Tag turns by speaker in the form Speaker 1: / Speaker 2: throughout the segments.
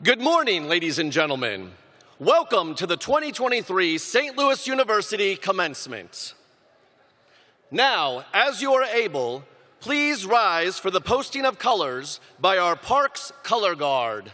Speaker 1: Good morning, ladies and gentlemen. Welcome to the 2023 St. Louis University Commencement. Now, as you are able, please rise for the posting of colors by our Parks Color Guard.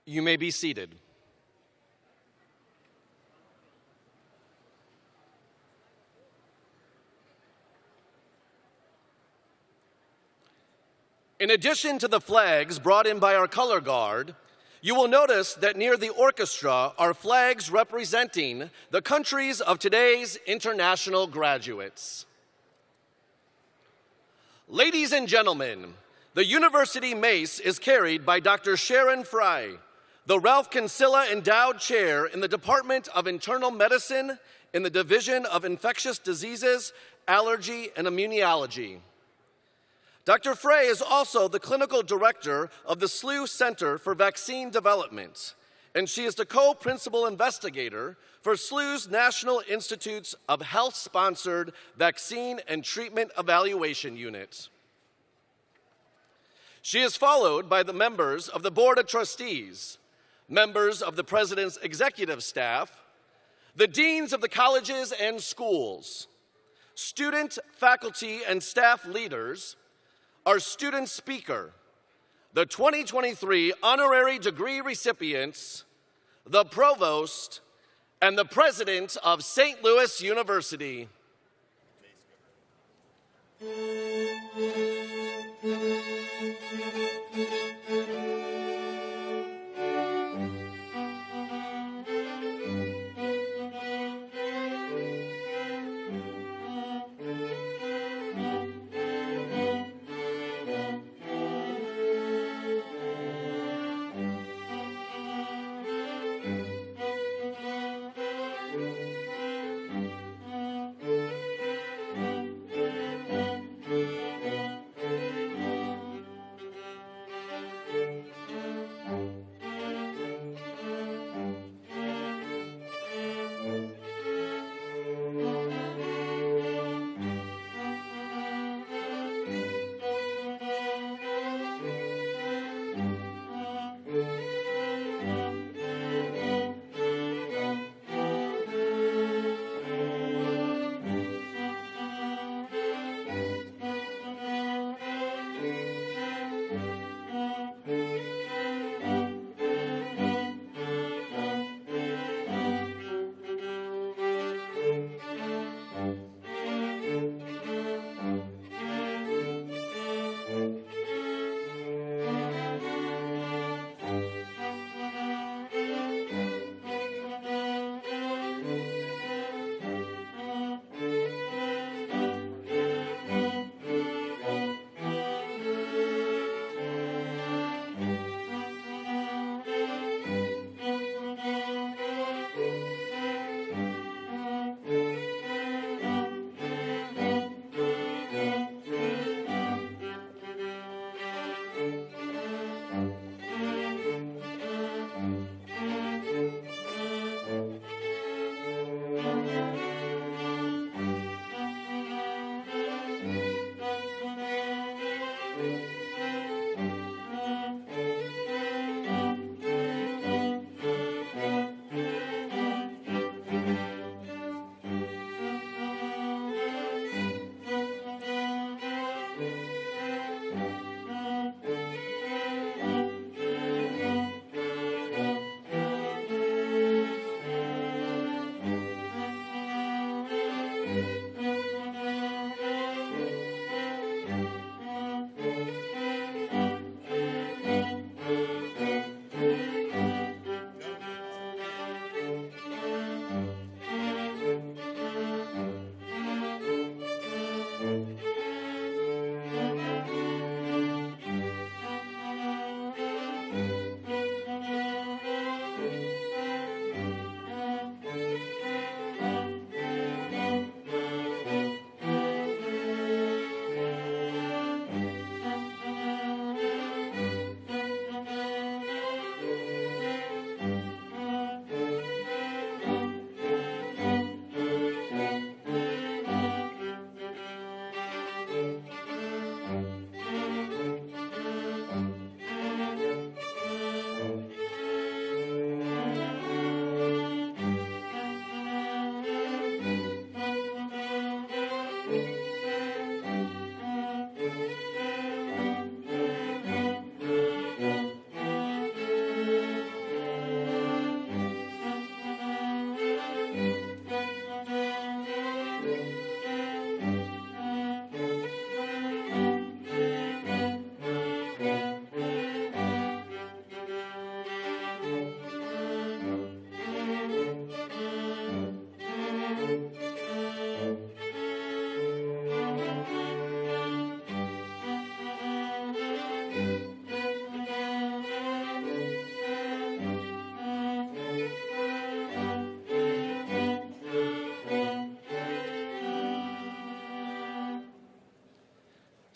Speaker 1: You may be seated. In addition to the flags brought in by our color guard, you will notice that near the orchestra are flags representing the countries of today's international graduates. Ladies and gentlemen, the University Mace is carried by Dr. Sharon Fry, the Ralph Kinsella Endowed Chair in the Department of Internal Medicine in the Division of Infectious Diseases, Allergy, and Immunology. Dr. Frey is also the clinical director of the SLU Center for Vaccine Development, and she is the co-principal investigator for SLU's National Institutes of Health-sponsored Vaccine and Treatment Evaluation Unit. She is followed by the members of the Board of Trustees, members of the President's executive staff, the deans of the colleges and schools, student, faculty, and staff leaders, our student speaker, the 2023 honorary degree recipients, the provost, and the president of St. Louis University.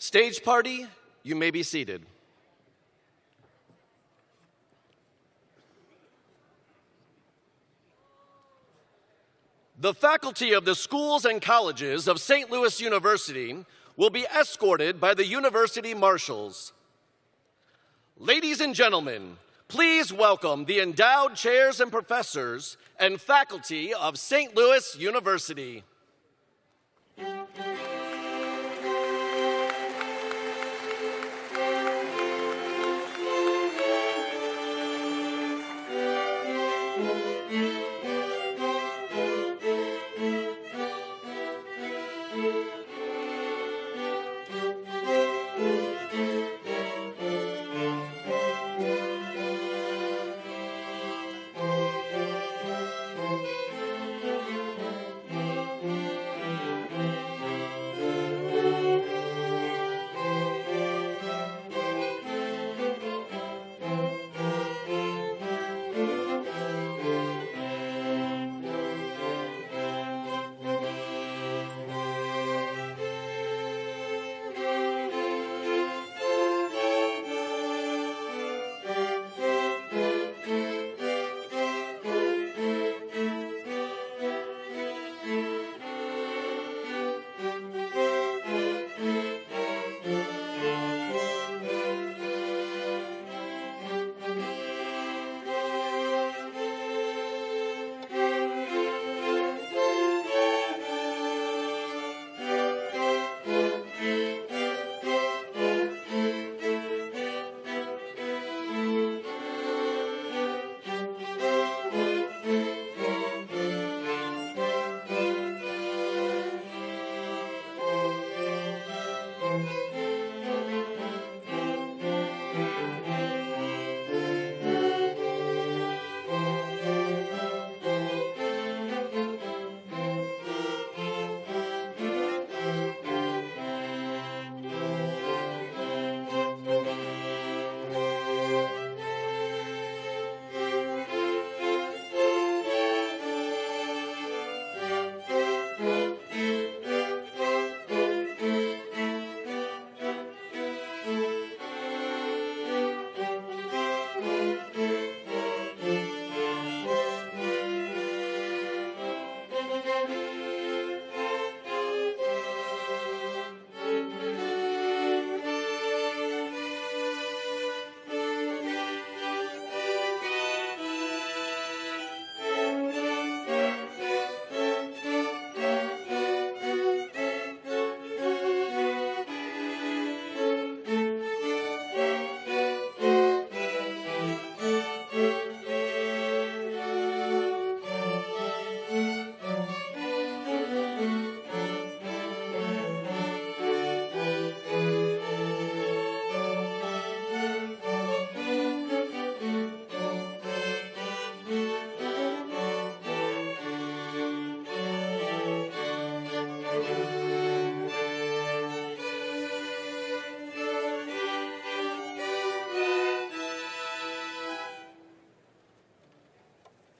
Speaker 1: Stage party, you may be seated. The faculty of the schools and colleges of St. Louis University will be escorted by the university marshals. Ladies and gentlemen, please welcome the endowed chairs and professors and faculty of St. Louis University.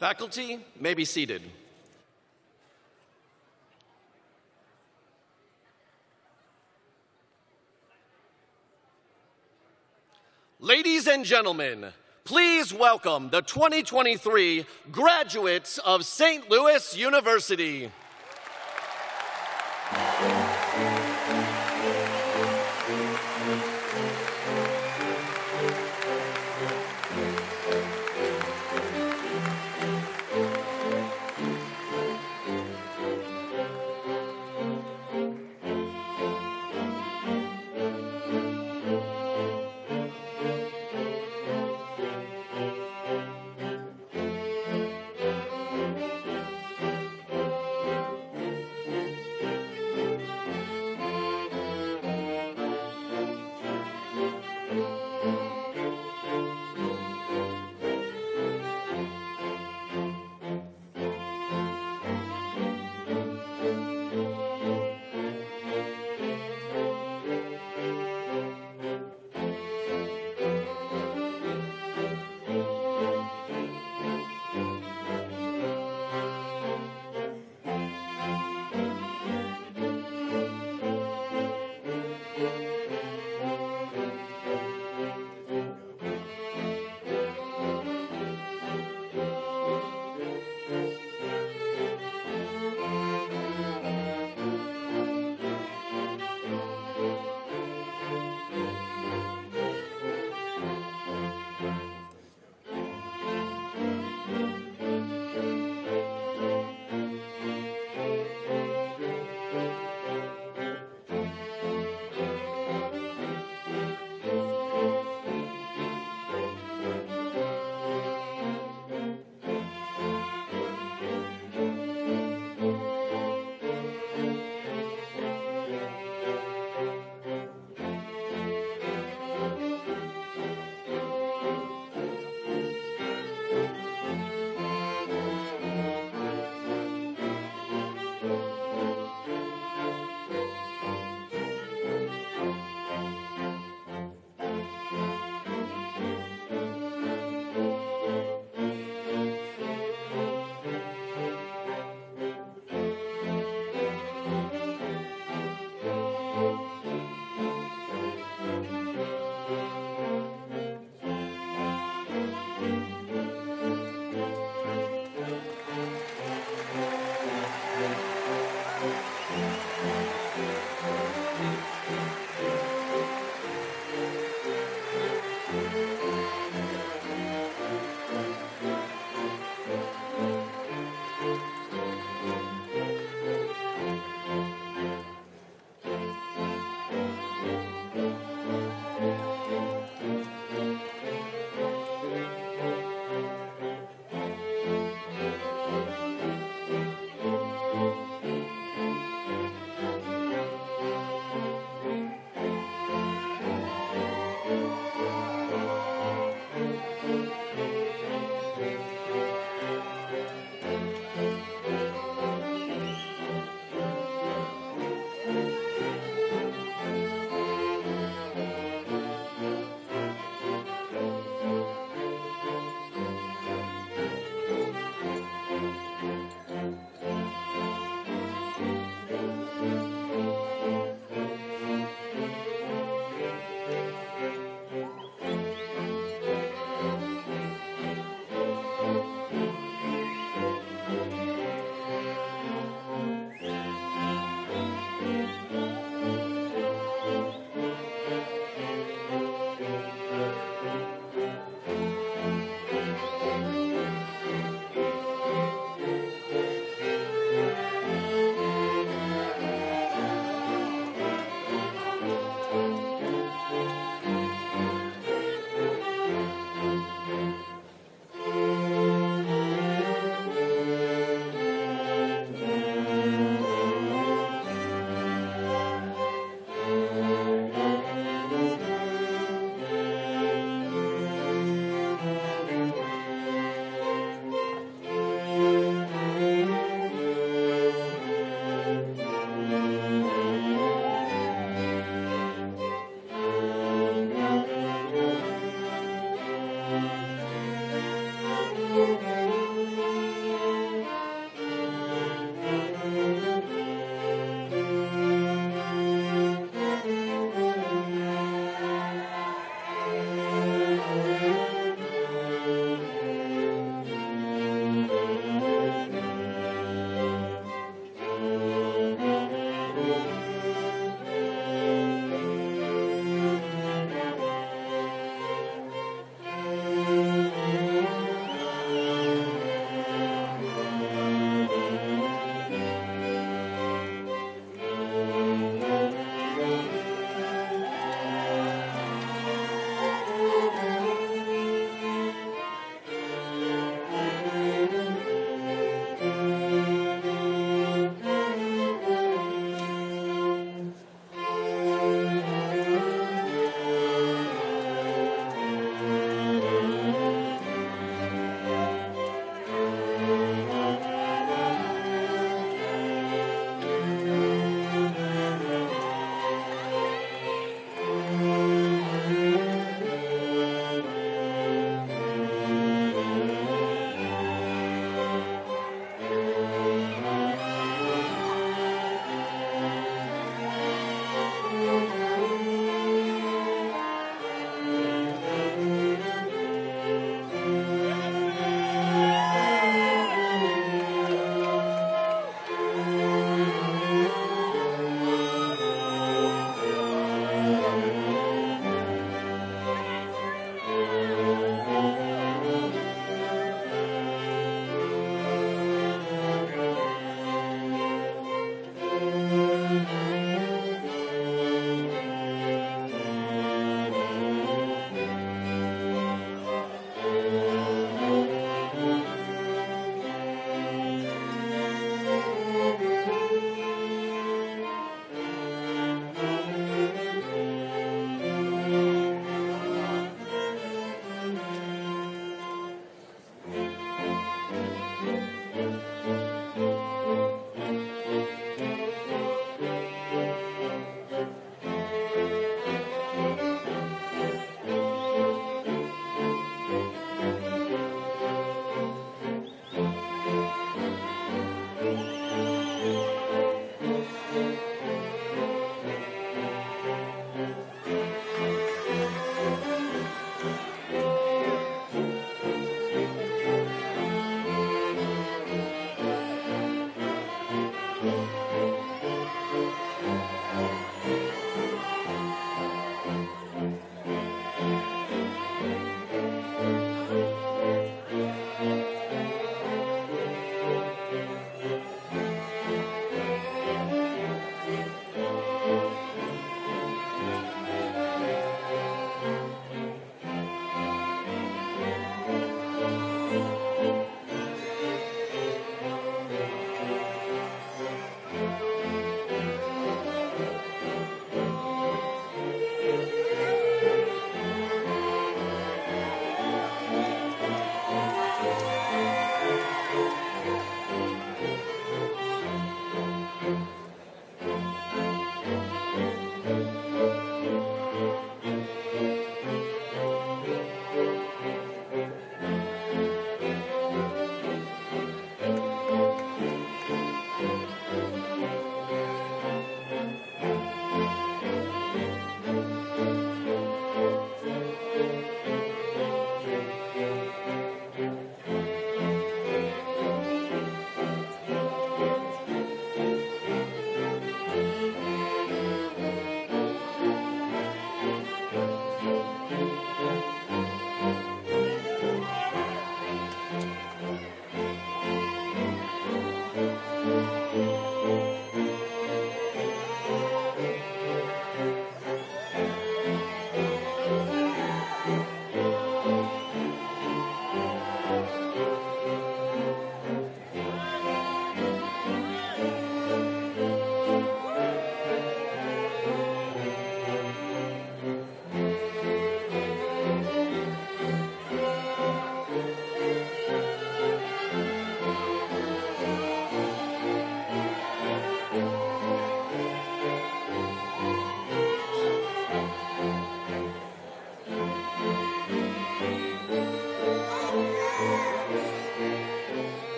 Speaker 1: Faculty may be seated. Ladies and gentlemen, please welcome the 2023 graduates of St. Louis University.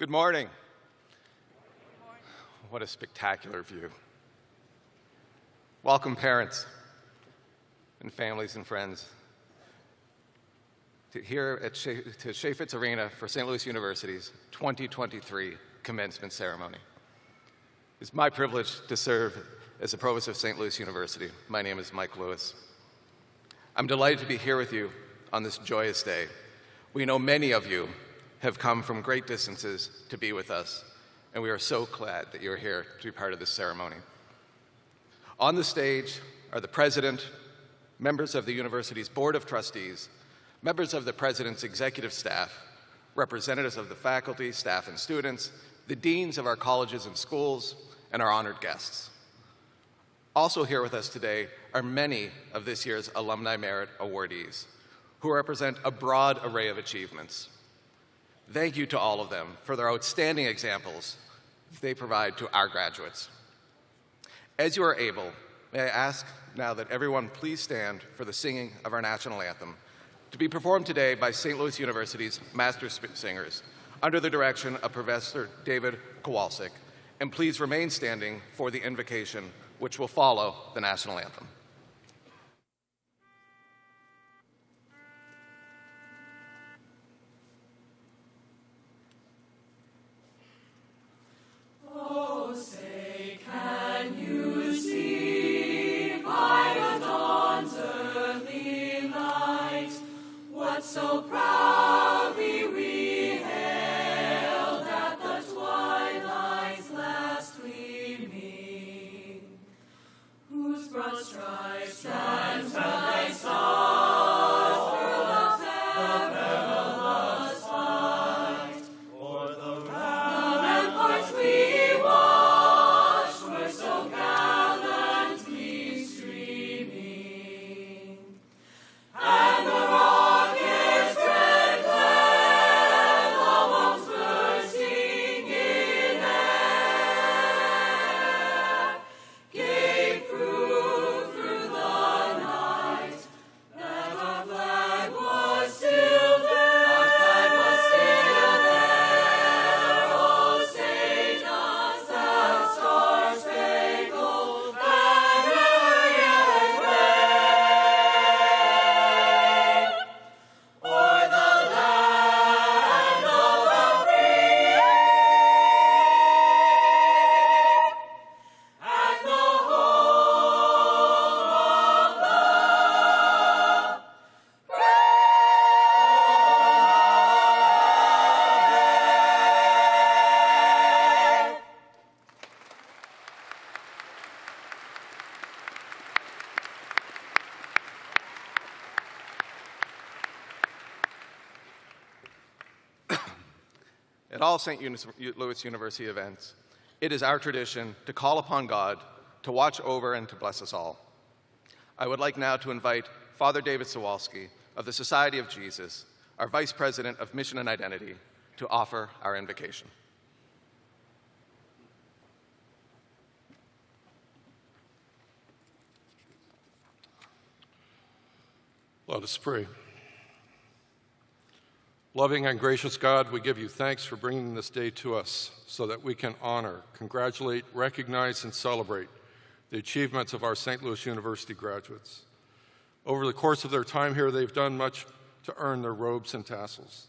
Speaker 2: Good morning. What a spectacular view. Welcome, parents and families and friends, to Chaifetz Arena for St. Louis University's 2023 commencement ceremony. It's my privilege to serve as the Provost of St. Louis University. My name is Mike Lewis. I'm delighted to be here with you on this joyous day. We know many of you have come from great distances to be with us, and we are so glad that you're here to be part of this ceremony. On the stage are the President, members of the university's Board of Trustees, members of the President's executive staff, representatives of the faculty, staff, and students, the deans of our colleges and schools, and our honored guests. Also here with us today are many of this year's Alumni Merit awardees, who represent a broad array of achievements. Thank you to all of them for their outstanding examples they provide to our graduates. As you are able, may I ask now that everyone please stand for the singing of our national anthem, to be performed today by St. Louis University's Master Singers, under the direction of Professor David Kowalczyk, and please remain standing for the invocation, which will follow the national anthem.
Speaker 3: Oh, say, can you see by the dawn's early light what so proudly we hailed at the twilight's last gleaming, whose broad stripes and bright stars through the perilous fight o'er the ramparts we watched were so gallantly streaming, and the rocket's red glare, the bombs bursting in air, gave proof through the night that our flag was still there. Our flag was still there. Oh, say does that star-spangled banner yet wave o'er the land of the free and the home of the brave.
Speaker 2: At all St. Louis University events, it is our tradition to call upon God to watch over and to bless us all. I would like now to invite Father David Sawalski of the Society of Jesus, our Vice President of Mission and Identity, to offer our invocation.
Speaker 4: Let us pray. Loving and gracious God, we give you thanks for bringing this day to us so that we can honor, congratulate, recognize, and celebrate the achievements of our St. Louis University graduates. Over the course of their time here, they've done much to earn their robes and tassels.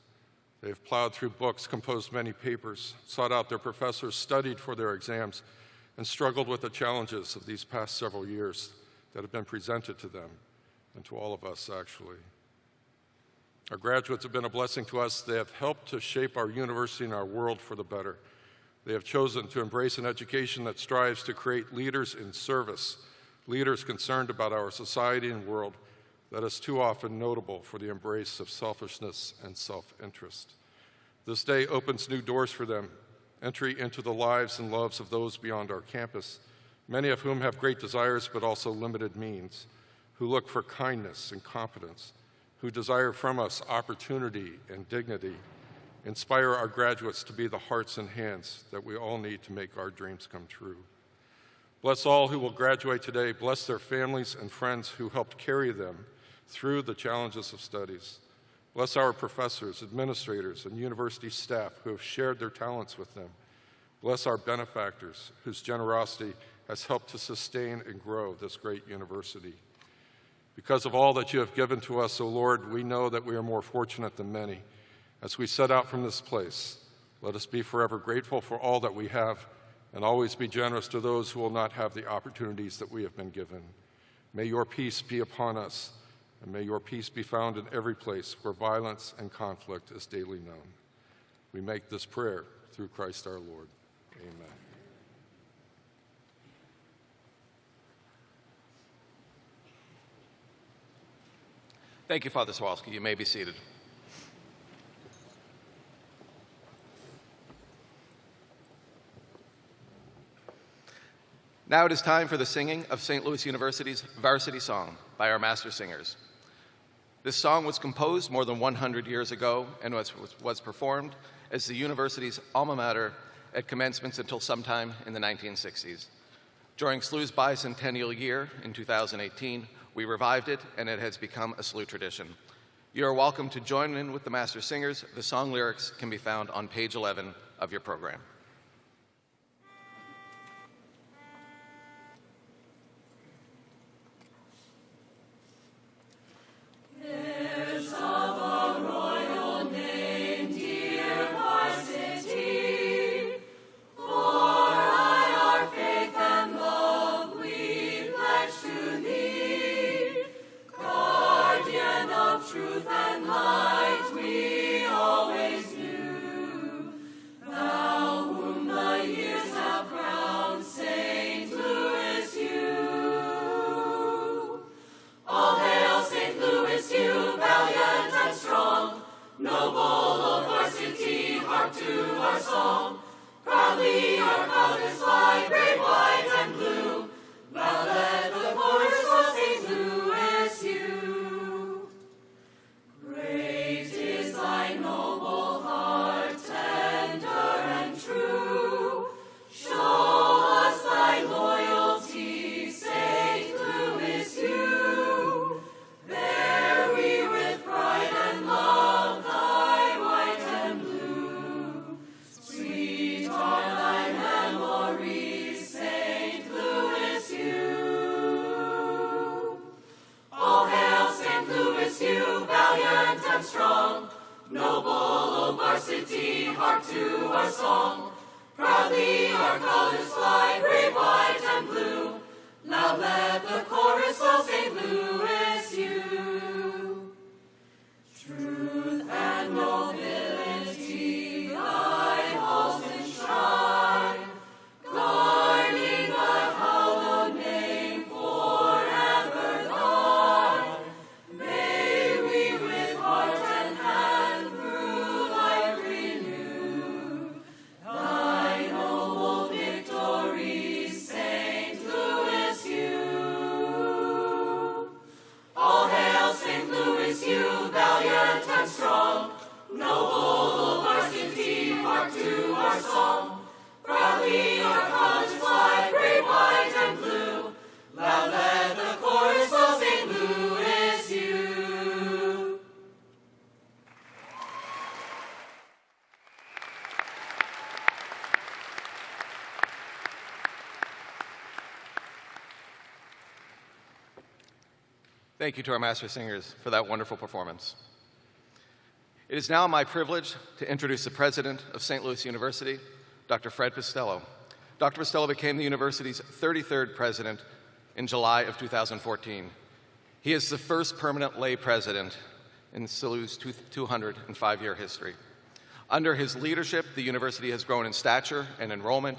Speaker 4: They have plowed through books, composed many papers, sought out their professors, studied for their exams, and struggled with the challenges of these past several years that have been presented to them and to all of us, actually. Our graduates have been a blessing to us. They have helped to shape our university and our world for the better. They have chosen to embrace an education that strives to create leaders in service, leaders concerned about our society and world that is too often notable for the embrace of selfishness and self-interest. This day opens new doors for them, entry into the lives and loves of those beyond our campus, many of whom have great desires but also limited means, who look for kindness and competence, who desire from us opportunity and dignity, inspire our graduates to be the hearts and hands that we all need to make our dreams come true. Bless all who will graduate today. Bless their families and friends who helped carry them through the challenges of studies. Bless our professors, administrators, and university staff who have shared their talents with them. Bless our benefactors whose generosity has helped to sustain and grow this great university. Because of all that you have given to us, O Lord, we know that we are more fortunate than many. As we set out from this place, let us be forever grateful for all that we have and always be generous to those who will not have the opportunities that we have been given. May your peace be upon us, and may your peace be found in every place where violence and conflict is daily known. We make this prayer through Christ our Lord. Amen.
Speaker 2: Thank you, Father Swalski. You may be seated. Now it is time for the singing of St. Louis University's Varsity Song by our master singers. This song was composed more than 100 years ago and was performed as the university's alma mater at commencements until sometime in the 1960s. During SLU's bicentennial year in 2018, we revived it, and it has become a SLU tradition. You are welcome to join in with the master singers. The song lyrics can be found on page 11 of your program. Thank you to our master singers for that wonderful performance. It is now my privilege to introduce the president of St. Louis University, Dr. Fred Pistello. Dr. Pistello became the university's 33rd president in July of 2014. He is the first permanent lay president in SLU's 205-year history. Under his leadership, the university has grown in stature and enrollment.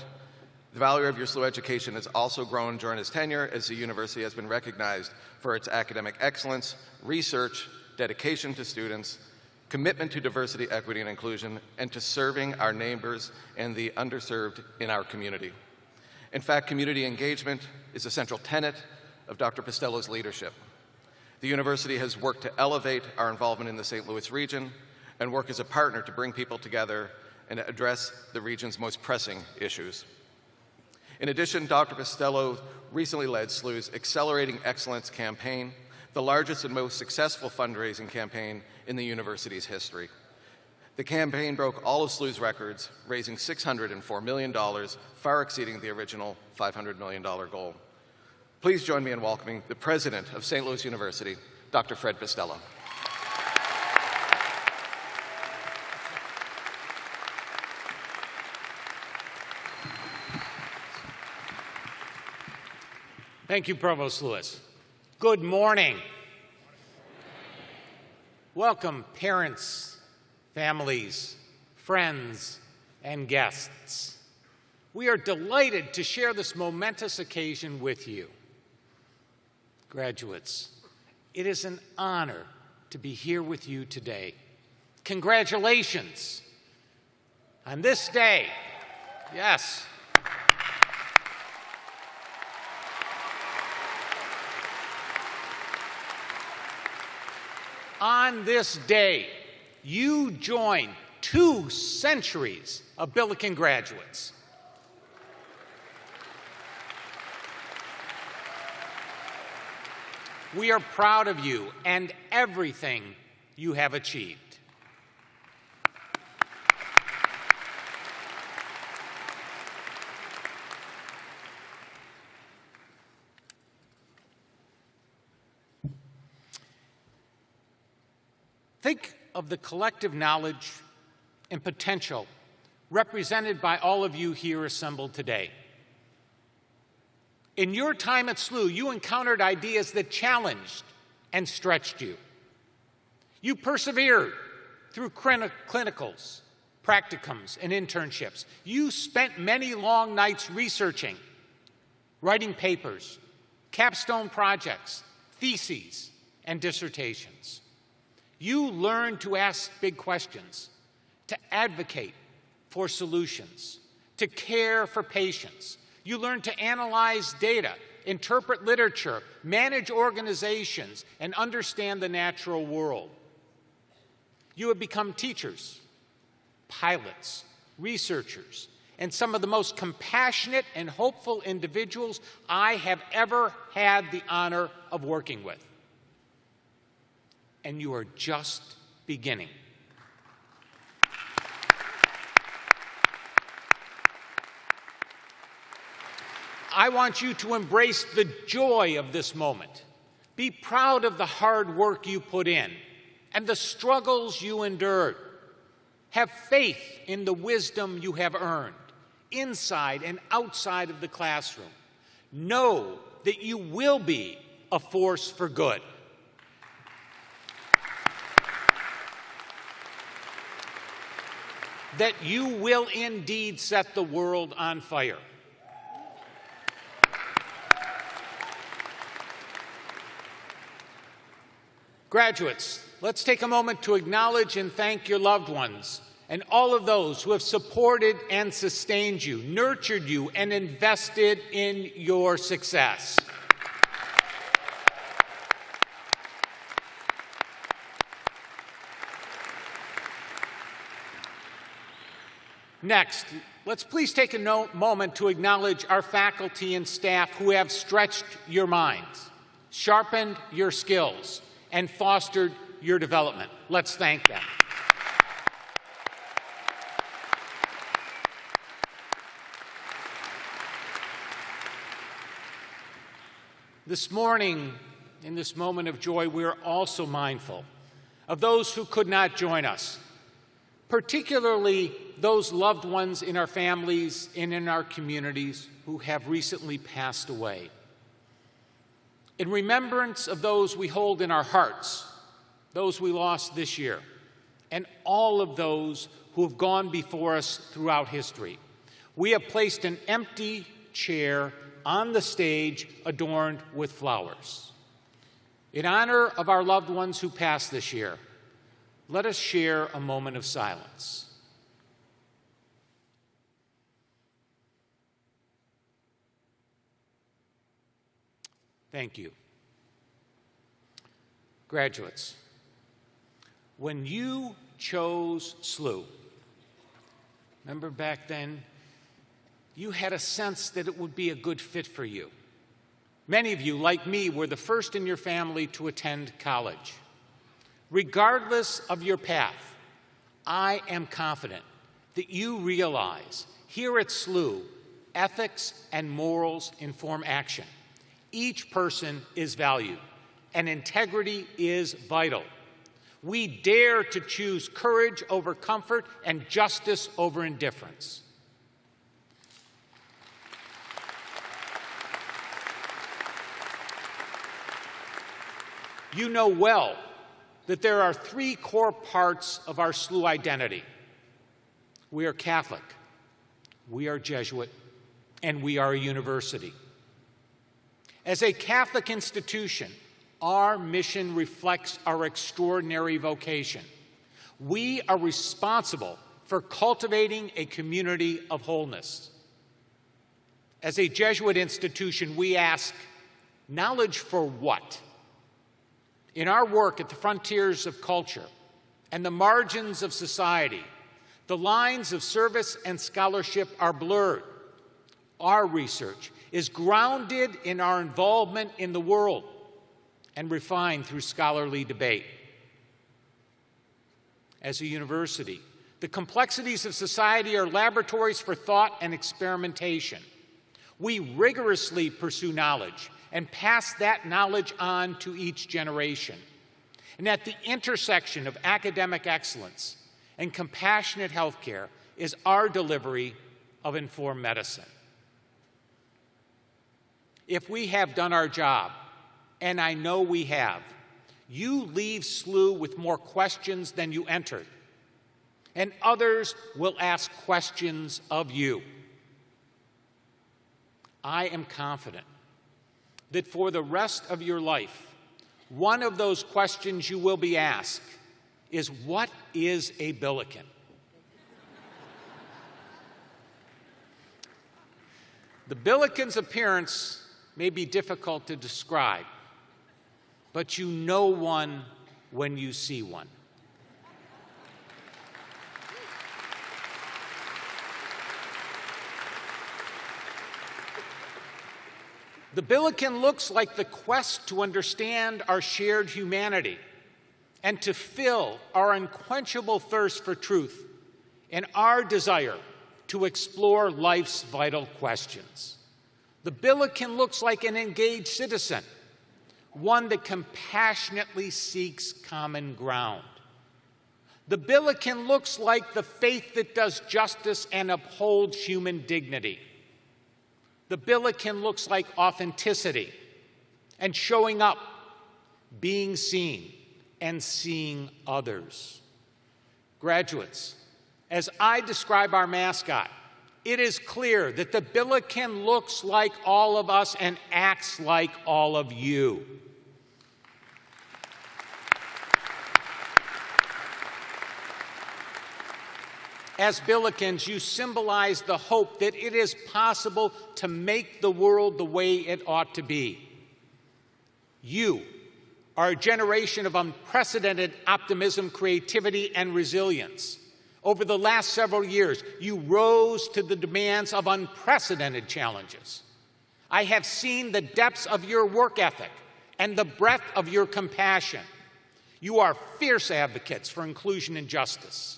Speaker 2: The value of your SLU education has also grown during his tenure, as the university has been recognized for its academic excellence, research, dedication to students, commitment to diversity, equity, and inclusion, and to serving our neighbors and the underserved in our community. In fact, community engagement is a central tenet of Dr. Pistello's leadership. The university has worked to elevate our involvement in the St. Louis region and work as a partner to bring people together and address the region's most pressing issues. In addition, Dr. Pistello recently led SLU's Accelerating Excellence campaign the largest and most successful fundraising campaign in the university's history. The campaign broke all of SLU's records, raising $604 million, far exceeding the original $500 million goal. Please join me in welcoming the president of St. Louis University, Dr. Fred Pistello.
Speaker 5: Thank you, Provost Lewis. Good morning. Welcome, parents, families, friends, and guests. We are delighted to share this momentous occasion with you. Graduates, it is an honor to be here with you today. Congratulations on this day. Yes. On this day, you join 2 centuries of Billiken graduates. We are proud of you and everything you have achieved. Think of the collective knowledge and potential represented by all of you here assembled today. In your time at SLU, you encountered ideas that challenged and stretched you. You persevered through clinicals, practicums, and internships. You spent many long nights researching, writing papers, capstone projects, theses, and dissertations. You learned to ask big questions, to advocate for solutions, to care for patients. You learned to analyze data, interpret literature, manage organizations, and understand the natural world. You have become teachers, pilots, researchers, and some of the most compassionate and hopeful individuals I have ever had the honor of working with. And you are just beginning. I want you to embrace the joy of this moment. Be proud of the hard work you put in and the struggles you endured. Have faith in the wisdom you have earned, inside and outside of the classroom. Know that you will be a force for good. That you will indeed set the world on fire. Graduates, let's take a moment to acknowledge and thank your loved ones and all of those who have supported and sustained you, nurtured you, and invested in your success. Next, let's please take a moment to acknowledge our faculty and staff who have stretched your minds, sharpened your skills, and fostered your development. Let's thank them. This morning, in this moment of joy, we are also mindful of those who could not join us, particularly those loved ones in our families and in our communities who have recently passed away. In remembrance of those we hold in our hearts, those we lost this year, and all of those who have gone before us throughout history, we have placed an empty chair on the stage adorned with flowers. In honor of our loved ones who passed this year, let us share a moment of silence. Thank you. Graduates, when you chose SLU, remember back then, you had a sense that it would be a good fit for you. Many of you, like me, were the first in your family to attend college. Regardless of your path, I am confident that you realize here at SLU, ethics and morals inform action. Each person is valued, and integrity is vital. We dare to choose courage over comfort and justice over indifference. You know well that there are three core parts of our SLU identity. We are Catholic, we are Jesuit, and we are a university. As a Catholic institution, our mission reflects our extraordinary vocation. We are responsible for cultivating a community of wholeness. As a Jesuit institution, we ask, knowledge for what? In our work at the frontiers of culture and the margins of society, the lines of service and scholarship are blurred. Our research is grounded in our involvement in the world and refined through scholarly debate. As a university, the complexities of society are laboratories for thought and experimentation. We rigorously pursue knowledge and pass that knowledge on to each generation. And at the intersection of academic excellence and compassionate healthcare is our delivery of informed medicine. If we have done our job, and I know we have, you leave SLU with more questions than you entered, and others will ask questions of you. I am confident that for the rest of your life, one of those questions you will be asked is, what is a Billiken? The Billiken's appearance may be difficult to describe, but you know one when you see one. The Billiken looks like the quest to understand our shared humanity and to fill our unquenchable thirst for truth and our desire to explore life's vital questions. The Billiken looks like an engaged citizen, one that compassionately seeks common ground. The Billiken looks like the faith that does justice and upholds human dignity. The Billiken looks like authenticity and showing up, being seen, and seeing others. Graduates, as I describe our mascot, it is clear that the Billiken looks like all of us and acts like all of you. As Billikens, you symbolize the hope that it is possible to make the world the way it ought to be. You are a generation of unprecedented optimism, creativity, and resilience. Over the last several years, you rose to the demands of unprecedented challenges. I have seen the depths of your work ethic and the breadth of your compassion. You are fierce advocates for inclusion and justice.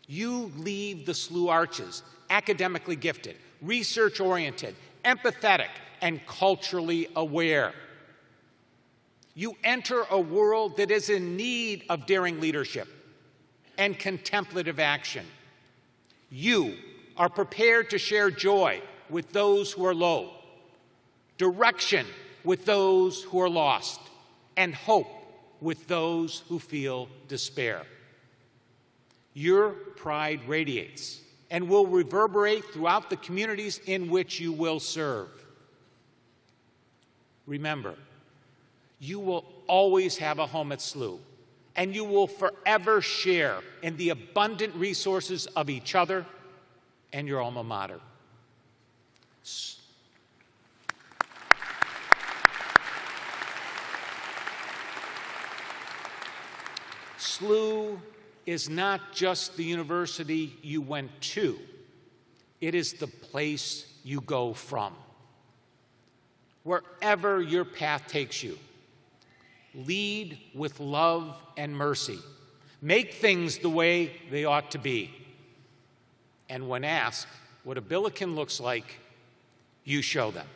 Speaker 5: You leave the SLU arches academically gifted, research-oriented, empathetic, and culturally aware. You enter a world that is in need of daring leadership and contemplative action. You are prepared to share joy with those who are low, direction with those who are lost, and hope with those who feel despair. Your pride radiates and will reverberate throughout the communities in which you will serve. Remember, you will always have a home at SLU, and you will forever share in the abundant resources of each other and your alma mater. SLU is not just the university you went to, it is the place you go from. wherever your path takes you. Lead with love and mercy. Make things the way they ought to be. And when asked what a Billiken looks like, you show them.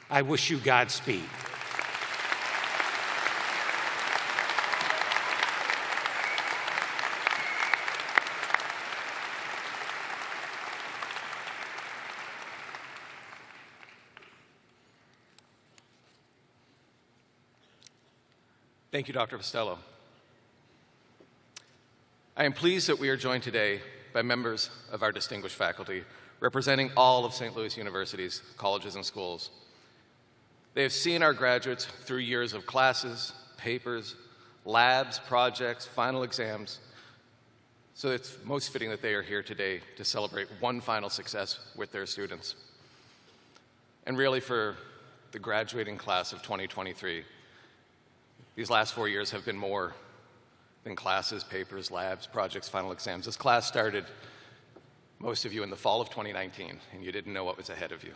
Speaker 5: I wish you Godspeed.
Speaker 2: Thank you, Dr. Costello. I am pleased that we are joined today by members of our distinguished faculty representing all of St. Louis University's colleges and schools. They have seen our graduates through years of classes, papers, labs, projects, final exams, so it's most fitting that they are here today to celebrate one final success with their students. And really, for the graduating class of 2023, these last 4 years have been more than classes, papers, labs, projects, final exams. This class started, most of you, in the fall of 2019, and you didn't know what was ahead of you.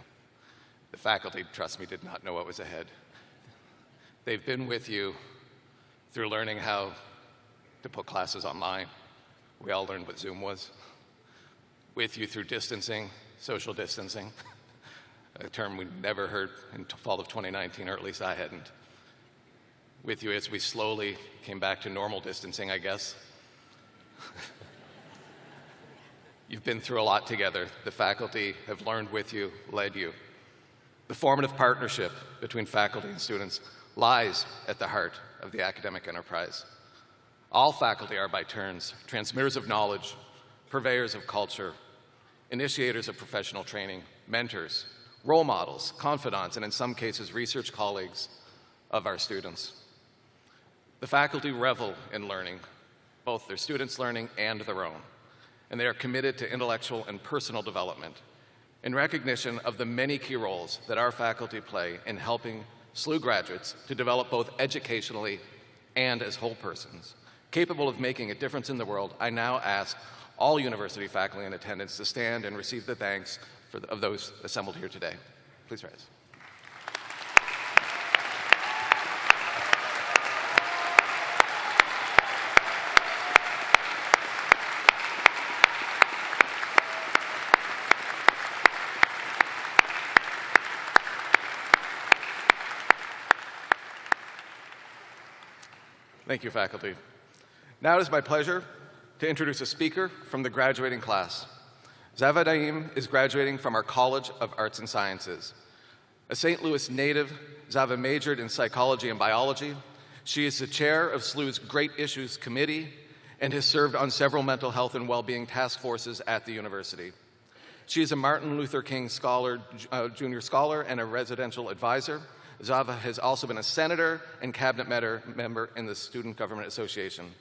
Speaker 2: The faculty, trust me, did not know what was ahead. They've been with you through learning how to put classes online. We all learned what Zoom was. With you through distancing, social distancing, a term we never heard in fall of 2019, or at least I hadn't. With you as we slowly came back to normal distancing, I guess. You've been through a lot together. The faculty have learned with you, led you. The formative partnership between faculty and students lies at the heart of the academic enterprise. All faculty are, by turns, transmitters of knowledge, purveyors of culture, initiators of professional training, mentors, role models, confidants, and in some cases, research colleagues of our students. The faculty revel in learning, both their students' learning and their own, and they are committed to intellectual and personal development in recognition of the many key roles that our faculty play in helping SLU graduates to develop both educationally and as whole persons, capable of making a difference in the world. I now ask all university faculty in attendance to stand and receive the thanks of those assembled here today. Please rise. Thank you, faculty. Now it is my pleasure to introduce a speaker from the graduating class. Zava Naim is graduating from our College of Arts and Sciences. A St. Louis native, Zava majored in psychology and biology. She is the chair of SLU's Great Issues Committee and has served on several mental health and well-being task forces at the university. She is a Martin Luther King Junior Scholar and a residential advisor. Zava has also been a senator and cabinet member in the Student Government Association.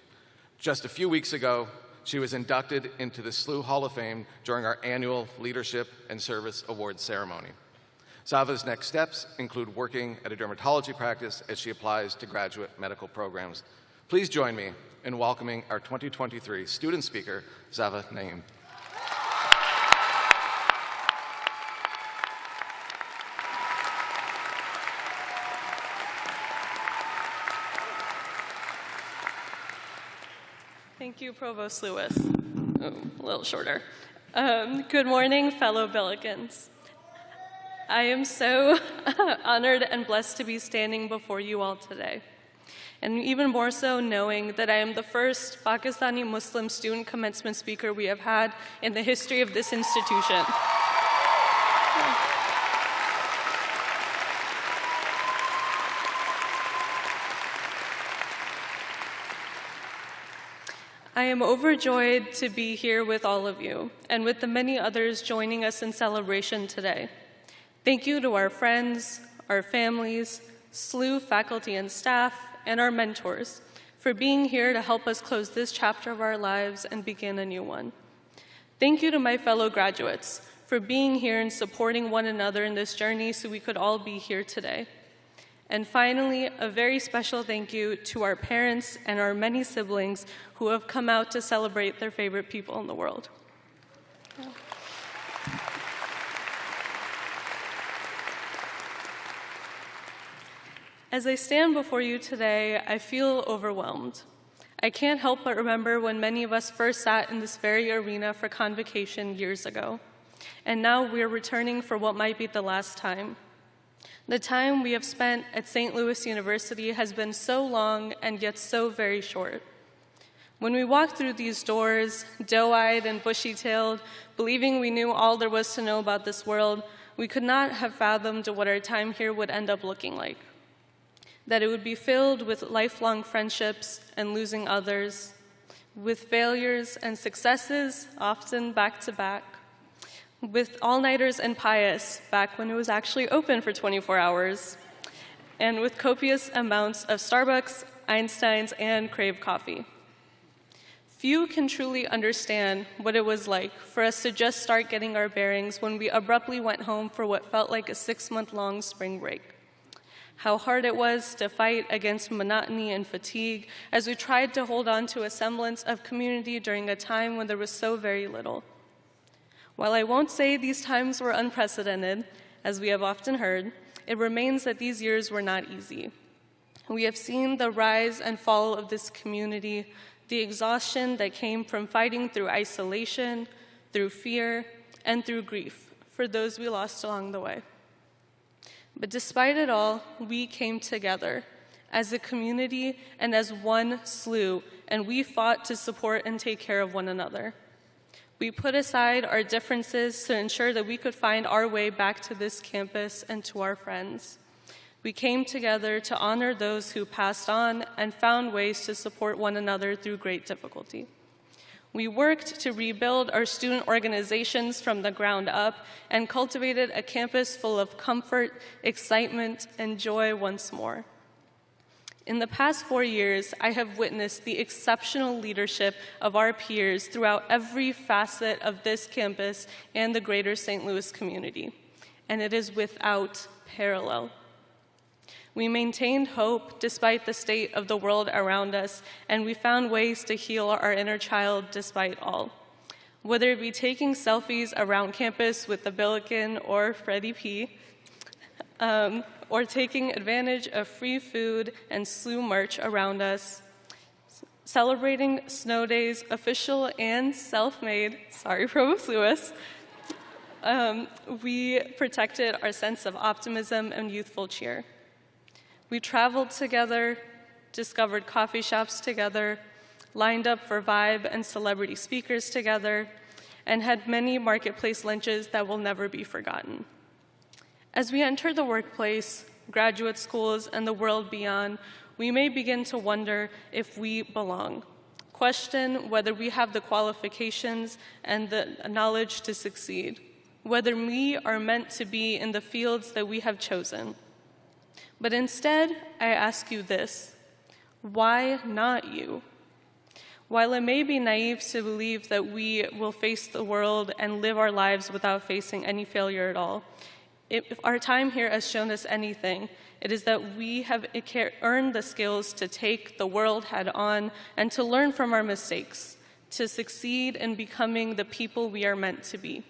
Speaker 2: Just a few weeks ago, she was inducted into the SLU Hall of Fame during our annual Leadership and Service Awards ceremony. Zava's next steps include working at a dermatology practice as she applies to graduate medical programs. Please join me in welcoming our 2023 student speaker, Zava Naim.
Speaker 6: Thank you, Provost Lewis. Oh, a little shorter. Good morning, fellow Billikens. I am so honored and blessed to be standing before you all today, and even more so knowing that I am the first Pakistani Muslim student commencement speaker we have had in the history of this institution. I am overjoyed to be here with all of you and with the many others joining us in celebration today. Thank you to our friends, our families, SLU faculty and staff, and our mentors for being here to help us close this chapter of our lives and begin a new one. Thank you to my fellow graduates for being here and supporting one another in this journey so we could all be here today. And finally, a very special thank you to our parents and our many siblings who have come out to celebrate their favorite people in the world. Yeah. As I stand before you today, I feel overwhelmed. I can't help but remember when many of us first sat in this very arena for convocation years ago. And now we're returning for what might be the last time. The time we have spent at St. Louis University has been so long and yet so very short. When we walked through these doors, doe-eyed and bushy-tailed, believing we knew all there was to know about this world, we could not have fathomed what our time here would end up looking like. That it would be filled with lifelong friendships and losing others, with failures and successes, often back to back, with all-nighters and pious, back when it was actually open for 24 hours, and with copious amounts of Starbucks, Einstein's, and Crave coffee. Few can truly understand what it was like for us to just start getting our bearings when we abruptly went home for what felt like a 6-month-long spring break. How hard it was to fight against monotony and fatigue as we tried to hold on to a semblance of community during a time when there was so very little. While I won't say these times were unprecedented, as we have often heard, it remains that these years were not easy. We have seen the rise and fall of this community, the exhaustion that came from fighting through isolation, through fear, and through grief for those we lost along the way. But despite it all, we came together as a community and as one SLU, and we fought to support and take care of one another. We put aside our differences to ensure that we could find our way back to this campus and to our friends. We came together to honor those who passed on and found ways to support one another through great difficulty. We worked to rebuild our student organizations from the ground up and cultivated a campus full of comfort, excitement, and joy once more. In the past 4 years, I have witnessed the exceptional leadership of our peers throughout every facet of this campus and the greater St. Louis community, and it is without parallel. We maintained hope despite the state of the world around us, and we found ways to heal our inner child despite all. Whether it be taking selfies around campus with the Billiken or Freddie P., or taking advantage of free food and SLU merch around us, celebrating snow days, official and self-made, sorry, Provost Lewis, we protected our sense of optimism and youthful cheer. We traveled together, discovered coffee shops together, lined up for Vibe and celebrity speakers together, and had many marketplace lunches that will never be forgotten. As we enter the workplace, graduate schools, and the world beyond, we may begin to wonder if we belong, question whether we have the qualifications and the knowledge to succeed, whether we are meant to be in the fields that we have chosen. But instead, I ask you this: why not you? While it may be naive to believe that we will face the world and live our lives without facing any failure at all, if our time here has shown us anything, it is that we have earned the skills to take the world head on and to learn from our mistakes, to succeed in becoming the people we are meant to be.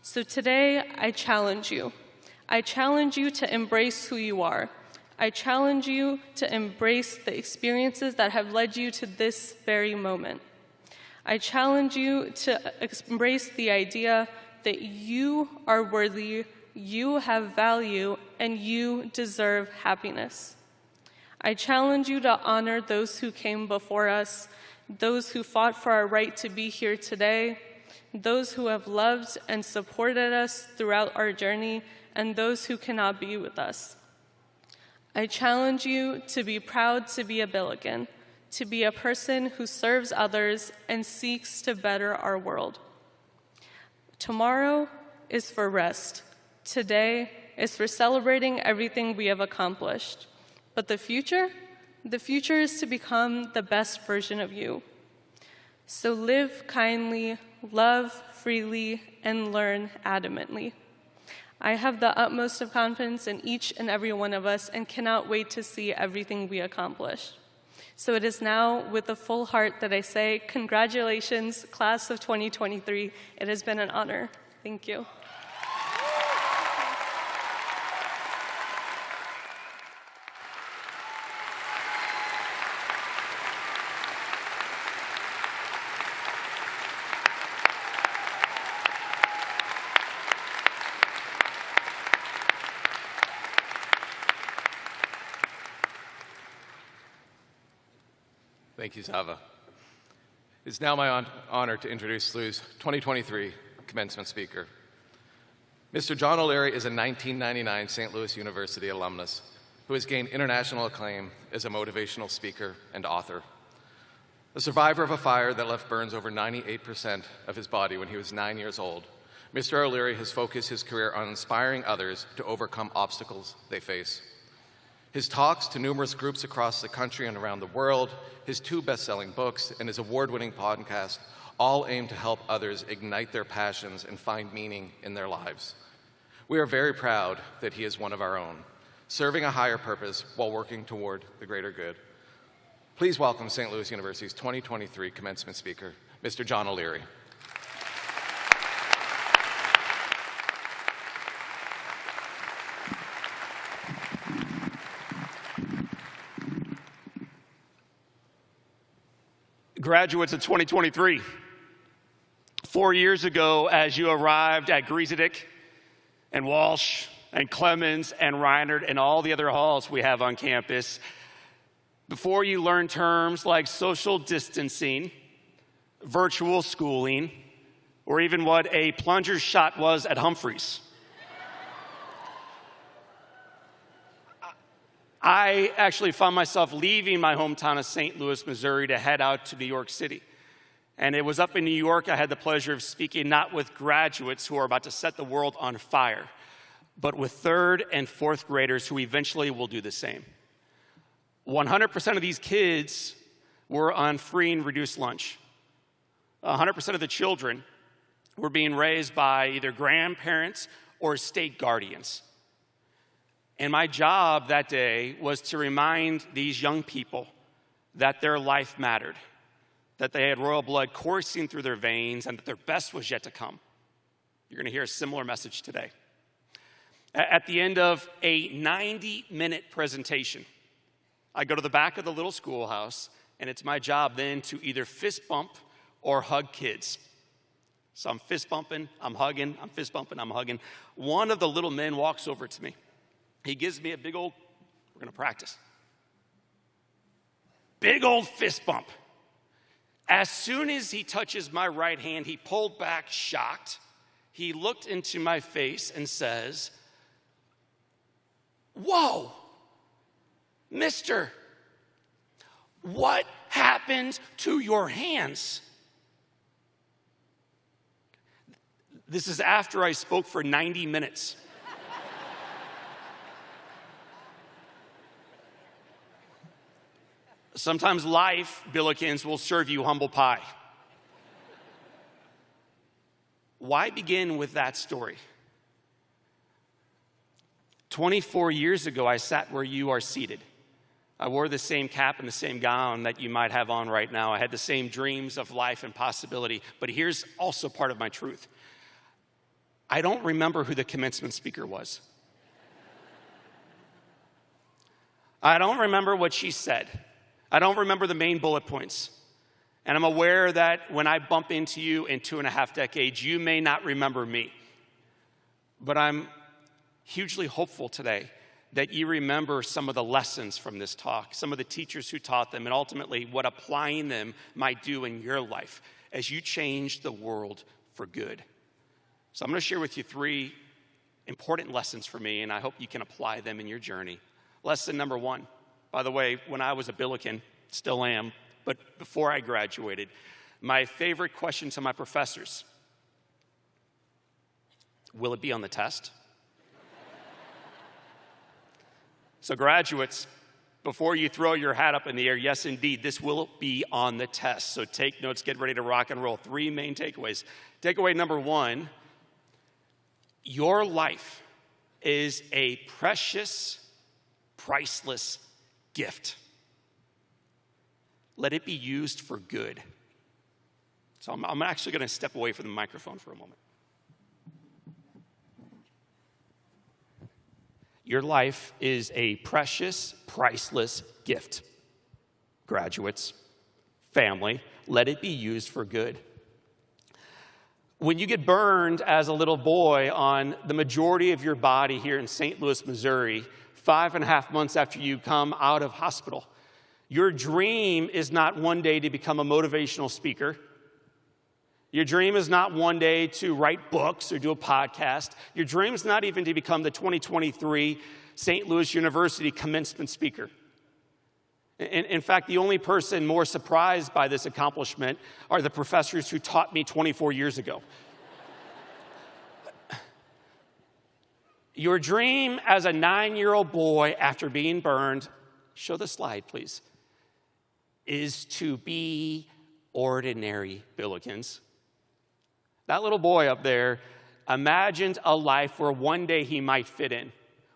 Speaker 6: So today, I challenge you. I challenge you to embrace who you are. I challenge you to embrace the experiences that have led you to this very moment. I challenge you to embrace the idea that you are worthy, you have value, and you deserve happiness. I challenge you to honor those who came before us, those who fought for our right to be here today, those who have loved and supported us throughout our journey, and those who cannot be with us. I challenge you to be proud to be a Billiken, to be a person who serves others and seeks to better our world. Tomorrow is for rest. Today is for celebrating everything we have accomplished. But the future is to become the best version of you. So live kindly, love freely, and learn adamantly. I have the utmost of confidence in each and every one of us and cannot wait to see everything we accomplish. So it is now with a full heart that I say, congratulations, class of 2023. It has been an honor. Thank you.
Speaker 2: Thank you, Zava. It's now my honor to introduce SLU's 2023 commencement speaker. Mr. John O'Leary is a 1999 St. Louis University alumnus who has gained international acclaim as a motivational speaker and author. A survivor of a fire that left burns over 98% of his body when he was 9 years old, Mr. O'Leary has focused his career on inspiring others to overcome obstacles they face. His talks to numerous groups across the country and around the world, his 2 best-selling books, and his award-winning podcast all aim to help others ignite their passions and find meaning in their lives. We are very proud that he is one of our own, serving a higher purpose while working toward the greater good. Please welcome St. Louis University's 2023 commencement speaker, Mr. John O'Leary.
Speaker 7: Graduates of 2023, 4 years ago, as you arrived at Griesedick and Walsh and Clemens and Reinhardt and all the other halls we have on campus, before you learned terms like social distancing, virtual schooling, or even what a plunger shot was at Humphreys, I actually found myself leaving my hometown of St. Louis, Missouri to head out to New York City. And it was up in New York I had the pleasure of speaking not with graduates who are about to set the world on fire, but with 3rd and 4th graders who eventually will do the same. 100% of these kids were on free and reduced lunch. 100% of the children were being raised by either grandparents or state guardians. And my job that day was to remind these young people that their life mattered, that they had royal blood coursing through their veins, and that their best was yet to come. You're going to hear a similar message today. At the end of a 90-minute presentation, I go to the back of the little schoolhouse, and it's my job then to either fist bump or hug kids. So I'm fist bumping, I'm hugging, I'm fist bumping, I'm hugging. One of the little men walks over to me. He gives me a big old, we're going to practice, big old fist bump. As soon as he touches my right hand, he pulled back shocked. He looked into my face and says, "Whoa, mister, what happened to your hands?" This is after I spoke for 90 minutes. Sometimes life, Billikens, will serve you humble pie. Why begin with that story? 24 years ago, I sat where you are seated. I wore the same cap and the same gown that you might have on right now. I had the same dreams of life and possibility. But here's also part of my truth. I don't remember who the commencement speaker was. I don't remember what she said. I don't remember the main bullet points. And I'm aware that when I bump into you in 2.5 decades, you may not remember me. But I'm hugely hopeful today that you remember some of the lessons from this talk, some of the teachers who taught them, and ultimately what applying them might do in your life as you change the world for good. So I'm going to share with you 3 important lessons for me, and I hope you can apply them in your journey. Lesson number 1. By the way, when I was a Billiken, still am, but before I graduated, my favorite question to my professors, will it be on the test? So graduates, before you throw your hat up in the air, yes, indeed, this will be on the test. So take notes, get ready to rock and roll. 3 main takeaways. Takeaway number 1, your life is a precious, priceless gift. Let it be used for good. So I'm actually going to step away from the microphone for a moment. Your life is a precious, priceless gift. Graduates, family, let it be used for good. When you get burned as a little boy on the majority of your body here in St. Louis, Missouri, 5.5 months after you come out of hospital, Your dream is not one day to become a motivational speaker. Your dream is not one day to write books or do a podcast. Your dream is not even to become the 2023 St. Louis University commencement speaker. In fact, the only person more surprised by this accomplishment are the professors who taught me 24 years ago. Your dream as a 9-year-old boy after being burned, show the slide, please, is to be ordinary Billikens. That little boy up there imagined a life where one day he might fit in,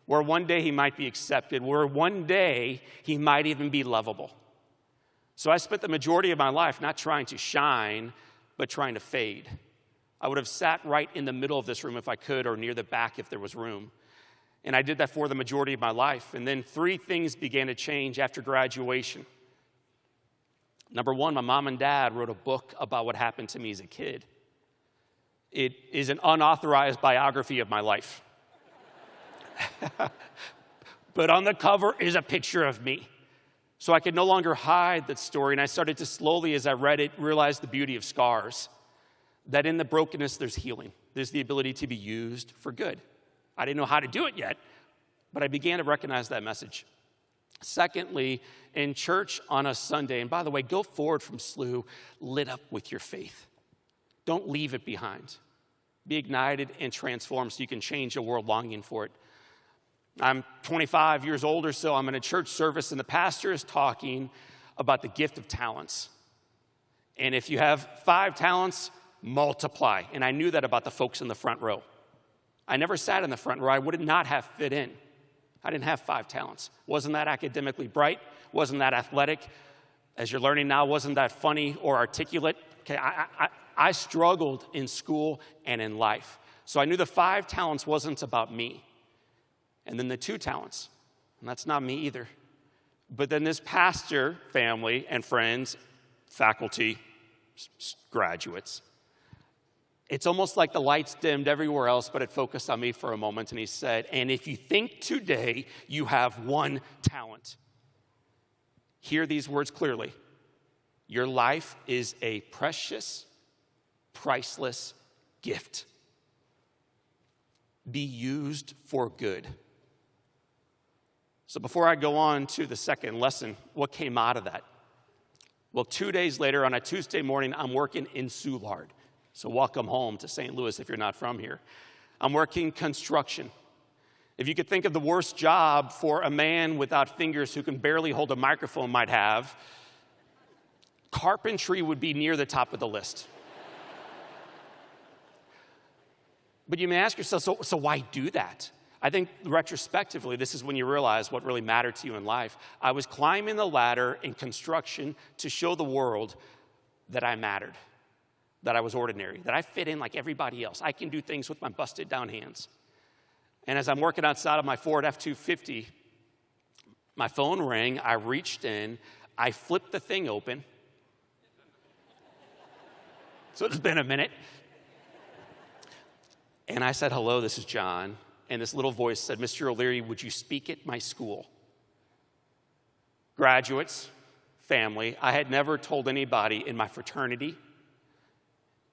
Speaker 7: where one day he might be accepted, where one day he might even be lovable. So I spent the majority of my life not trying to shine, but trying to fade. I would have sat right in the middle of this room if I could, or near the back if there was room. And I did that for the majority of my life. And then 3 things began to change after graduation. Number 1, my mom and dad wrote a book about what happened to me as a kid. It is an unauthorized biography of my life. But on the cover is a picture of me. So I could no longer hide that story, and I started to slowly, as I read it, realize the beauty of scars. That in the brokenness, there's healing. There's the ability to be used for good. I didn't know how to do it yet, but I began to recognize that message. Secondly, in church on a Sunday, and by the way, go forward from SLU lit up with your faith. Don't leave it behind. Be ignited and transformed so you can change a world longing for it. I'm 25 years old or so. I'm in a church service, and the pastor is talking about the gift of talents. And if you have 5 talents, multiply. And I knew that about the folks in the front row. I never sat in the front row. I would not have fit in. I didn't have 5 talents. Wasn't that academically bright? Wasn't that athletic? As you're learning now, wasn't that funny or articulate? Okay, I struggled in school and in life. So I knew the 5 talents wasn't about me. And then the 2 talents, and that's not me either. But then this pastor, family, and friends, faculty, graduates, it's almost like the lights dimmed everywhere else, but it focused on me for a moment, and he said, and if you think today you have 1 talent, hear these words clearly. Your life is a precious, priceless gift. Be used for good. So before I go on to the second lesson, what came out of that? Well, 2 days later, on a Tuesday morning, I'm working in Soulard. So welcome home to St. Louis if you're not from here. I'm working construction. If you could think of the worst job for a man without fingers who can barely hold a microphone might have, carpentry would be near the top of the list. But you may ask yourself, so why do that? I think retrospectively, this is when you realize what really mattered to you in life. I was climbing the ladder in construction to show the world that I mattered, that I was ordinary, that I fit in like everybody else. I can do things with my busted down hands. And as I'm working outside of my Ford F-250, my phone rang, I reached in, I flipped the thing open. So it's been a minute. And I said, hello, this is John. And this little voice said, Mr. O'Leary, would you speak at my school? Graduates, family, I had never told anybody in my fraternity,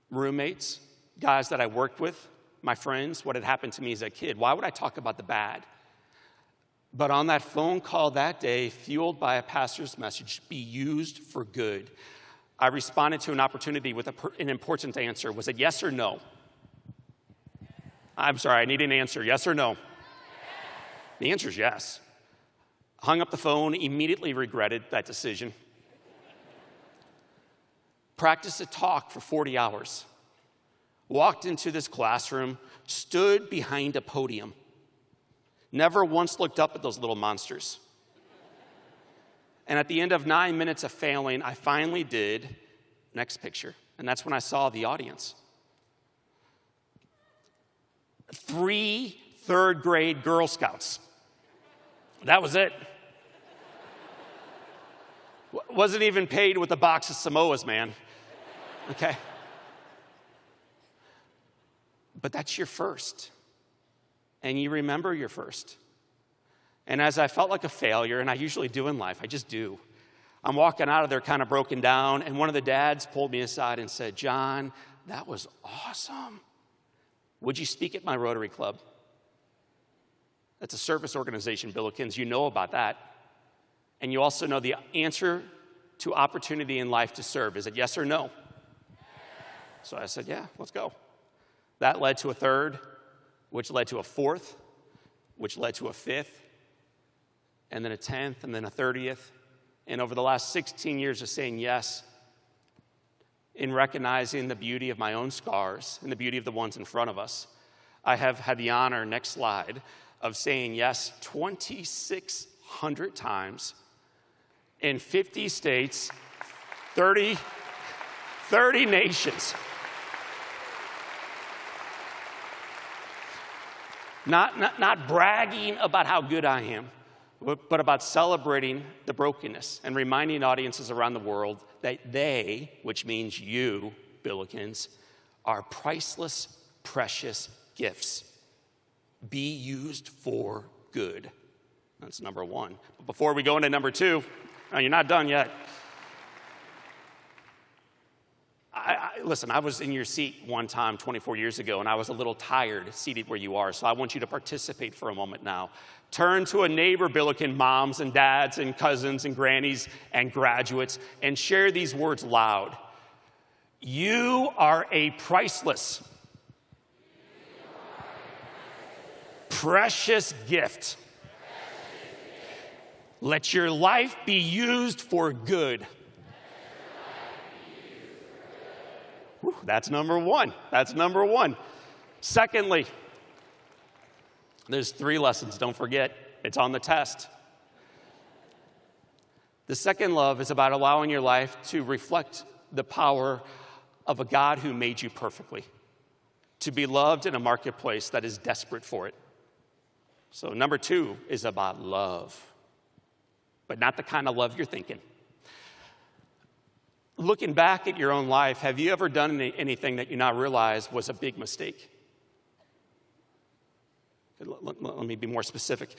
Speaker 7: roommates, guys that I worked with, my friends, what had happened to me as a kid. Why would I talk about the bad? But on that phone call that day, fueled by a pastor's message, be used for good, I responded to an opportunity with an important answer. Was it yes or no? I'm sorry, I need an answer. Yes or no? Yes. The answer is yes. Hung up the phone, immediately regretted that decision. Practiced a talk for 40 hours. Walked into this classroom, stood behind a podium. Never once looked up at those little monsters. And at the end of 9 minutes of failing, I finally did. Next picture. And that's when I saw the audience. 3 third-grade Girl Scouts. That was it. Wasn't even paid with a box of Samoas, man. Okay? But that's your first. And you remember your first. And as I felt like a failure, and I usually do in life, I just do, I'm walking out of there kind of broken down, and one of the dads pulled me aside and said, "John, that was awesome. Would you speak at my Rotary Club?" That's a service organization, Billikens. You know about that. And you also know the answer to opportunity in life to serve. Is it yes or no? So I said, yeah, let's go. That led to a third, which led to a fourth, which led to a fifth, and then a 10th, and then a 30th. And over the last 16 years of saying yes, in recognizing the beauty of my own scars and the beauty of the ones in front of us, I have had the honor, next slide, of saying yes 2,600 times in 50 states, 30 nations. Not bragging about how good I am, but about celebrating the brokenness and reminding audiences around the world that they, which means you, Billikens, are priceless, precious gifts. Be used for good. That's number one. But before we go into number two, no, you're not done yet. Listen, I was in your seat one time 24 years ago, and I was a little tired seated where you are, so I want you to participate for a moment now. Turn to a neighbor, Billiken moms and dads and cousins and grannies and graduates, and share these words loud. You are a priceless, precious gift. Let your life be used for good. Whew, that's number one. That's number one. Secondly, there's 3 lessons, don't forget. It's on the test. The second love is about allowing your life to reflect the power of a God who made you perfectly, to be loved in a marketplace that is desperate for it. So number 2 is about love, but not the kind of love you're thinking. Looking back at your own life, have you ever done anything that you now realize was a big mistake? Let me be more specific.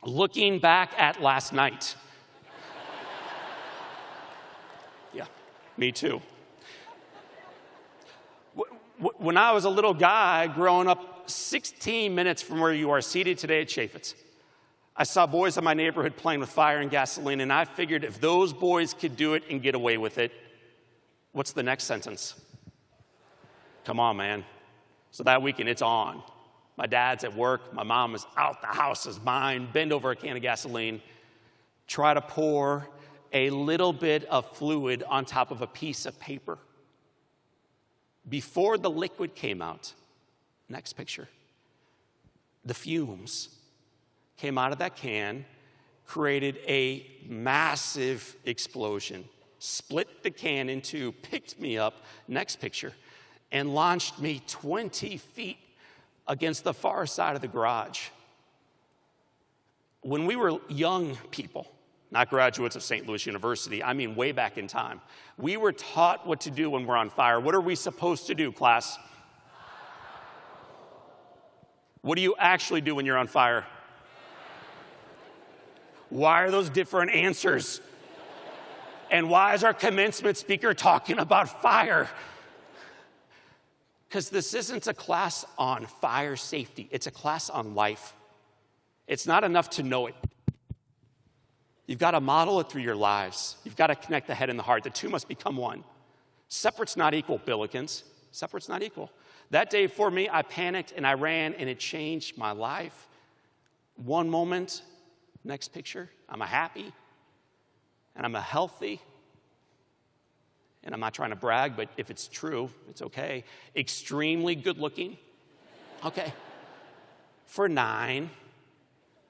Speaker 7: Looking back at last night. Yeah, me too. When I was a little guy growing up 16 minutes from where you are seated today at Chaifetz, I saw boys in my neighborhood playing with fire and gasoline, and I figured if those boys could do it and get away with it, what's the next sentence? Come on, man. So that weekend, it's on. My dad's at work. My mom is out. The house is mine. Bend over a can of gasoline. Try to pour a little bit of fluid on top of a piece of paper. Before the liquid came out, next picture, the fumes came out of that can, created a massive explosion, split the can in two, picked me up, next picture, and launched me 20 feet against the far side of the garage. When we were young people, not graduates of St. Louis University, I mean way back in time, we were taught what to do when we're on fire. What are we supposed to do, class? What do you actually do when you're on fire? Why are those different answers? And why is our commencement speaker talking about fire? Because this isn't a class on fire safety. It's a class on life. It's not enough to know it. You've got to model it through your lives. You've got to connect the head and the heart. The two must become one. Separate's not equal, Billikens. Separate's not equal. That day for me, I panicked and I ran, and it changed my life. One moment, next picture, I'm a happy, and I'm a healthy, and I'm not trying to brag, but if it's true, it's okay, extremely good looking. Okay. For 9.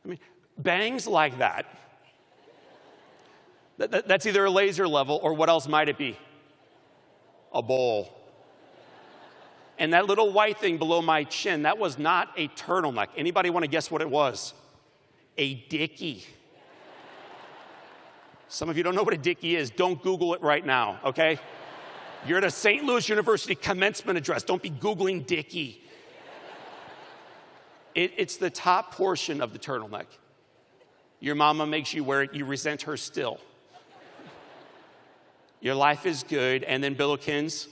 Speaker 7: I mean, bangs like that. That's either a laser level, or what else might it be? A bowl. And that little white thing below my chin, that was not a turtleneck. Anybody want to guess what it was? A dickie. Some of you don't know what a dickie is. Don't Google it right now, okay? You're at a St. Louis University commencement address. Don't be Googling dickie. It's the top portion of the turtleneck. Your mama makes you wear it. You resent her still. Your life is good. And then Billikens,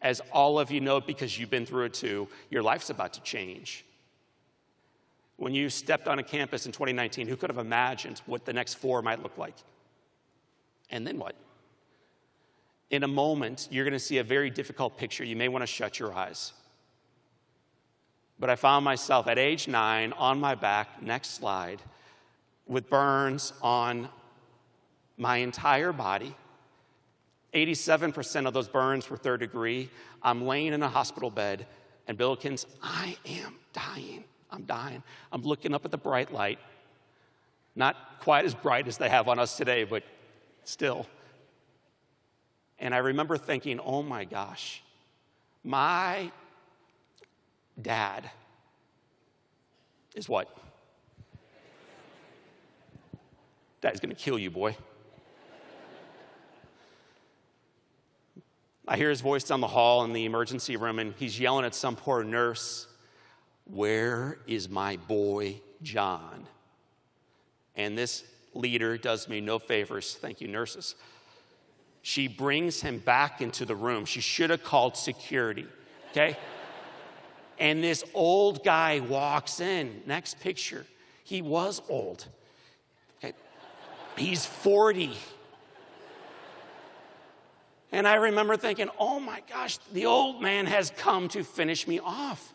Speaker 7: as all of you know because you've been through it too, your life's about to change. When you stepped on a campus in 2019, who could have imagined what the next 4 might look like? And then what? In a moment, you're going to see a very difficult picture. You may want to shut your eyes. But I found myself at age 9 on my back, next slide, with burns on my entire body. 87% of those burns were 3rd degree. I'm laying in a hospital bed, and Billikens, I am dying. I'm dying. I'm looking up at the bright light. Not quite as bright as they have on us today, but still. And I remember thinking, oh my gosh, my dad is what? Dad's gonna kill you, boy. I hear his voice down the hall in the emergency room, and he's yelling at some poor nurse, where is my boy, John? And this leader does me no favors. Thank you, nurses. She brings him back into the room. She should have called security, okay? And this old guy walks in. Next picture. He was old. Okay? He's 40. And I remember thinking, oh my gosh, the old man has come to finish me off.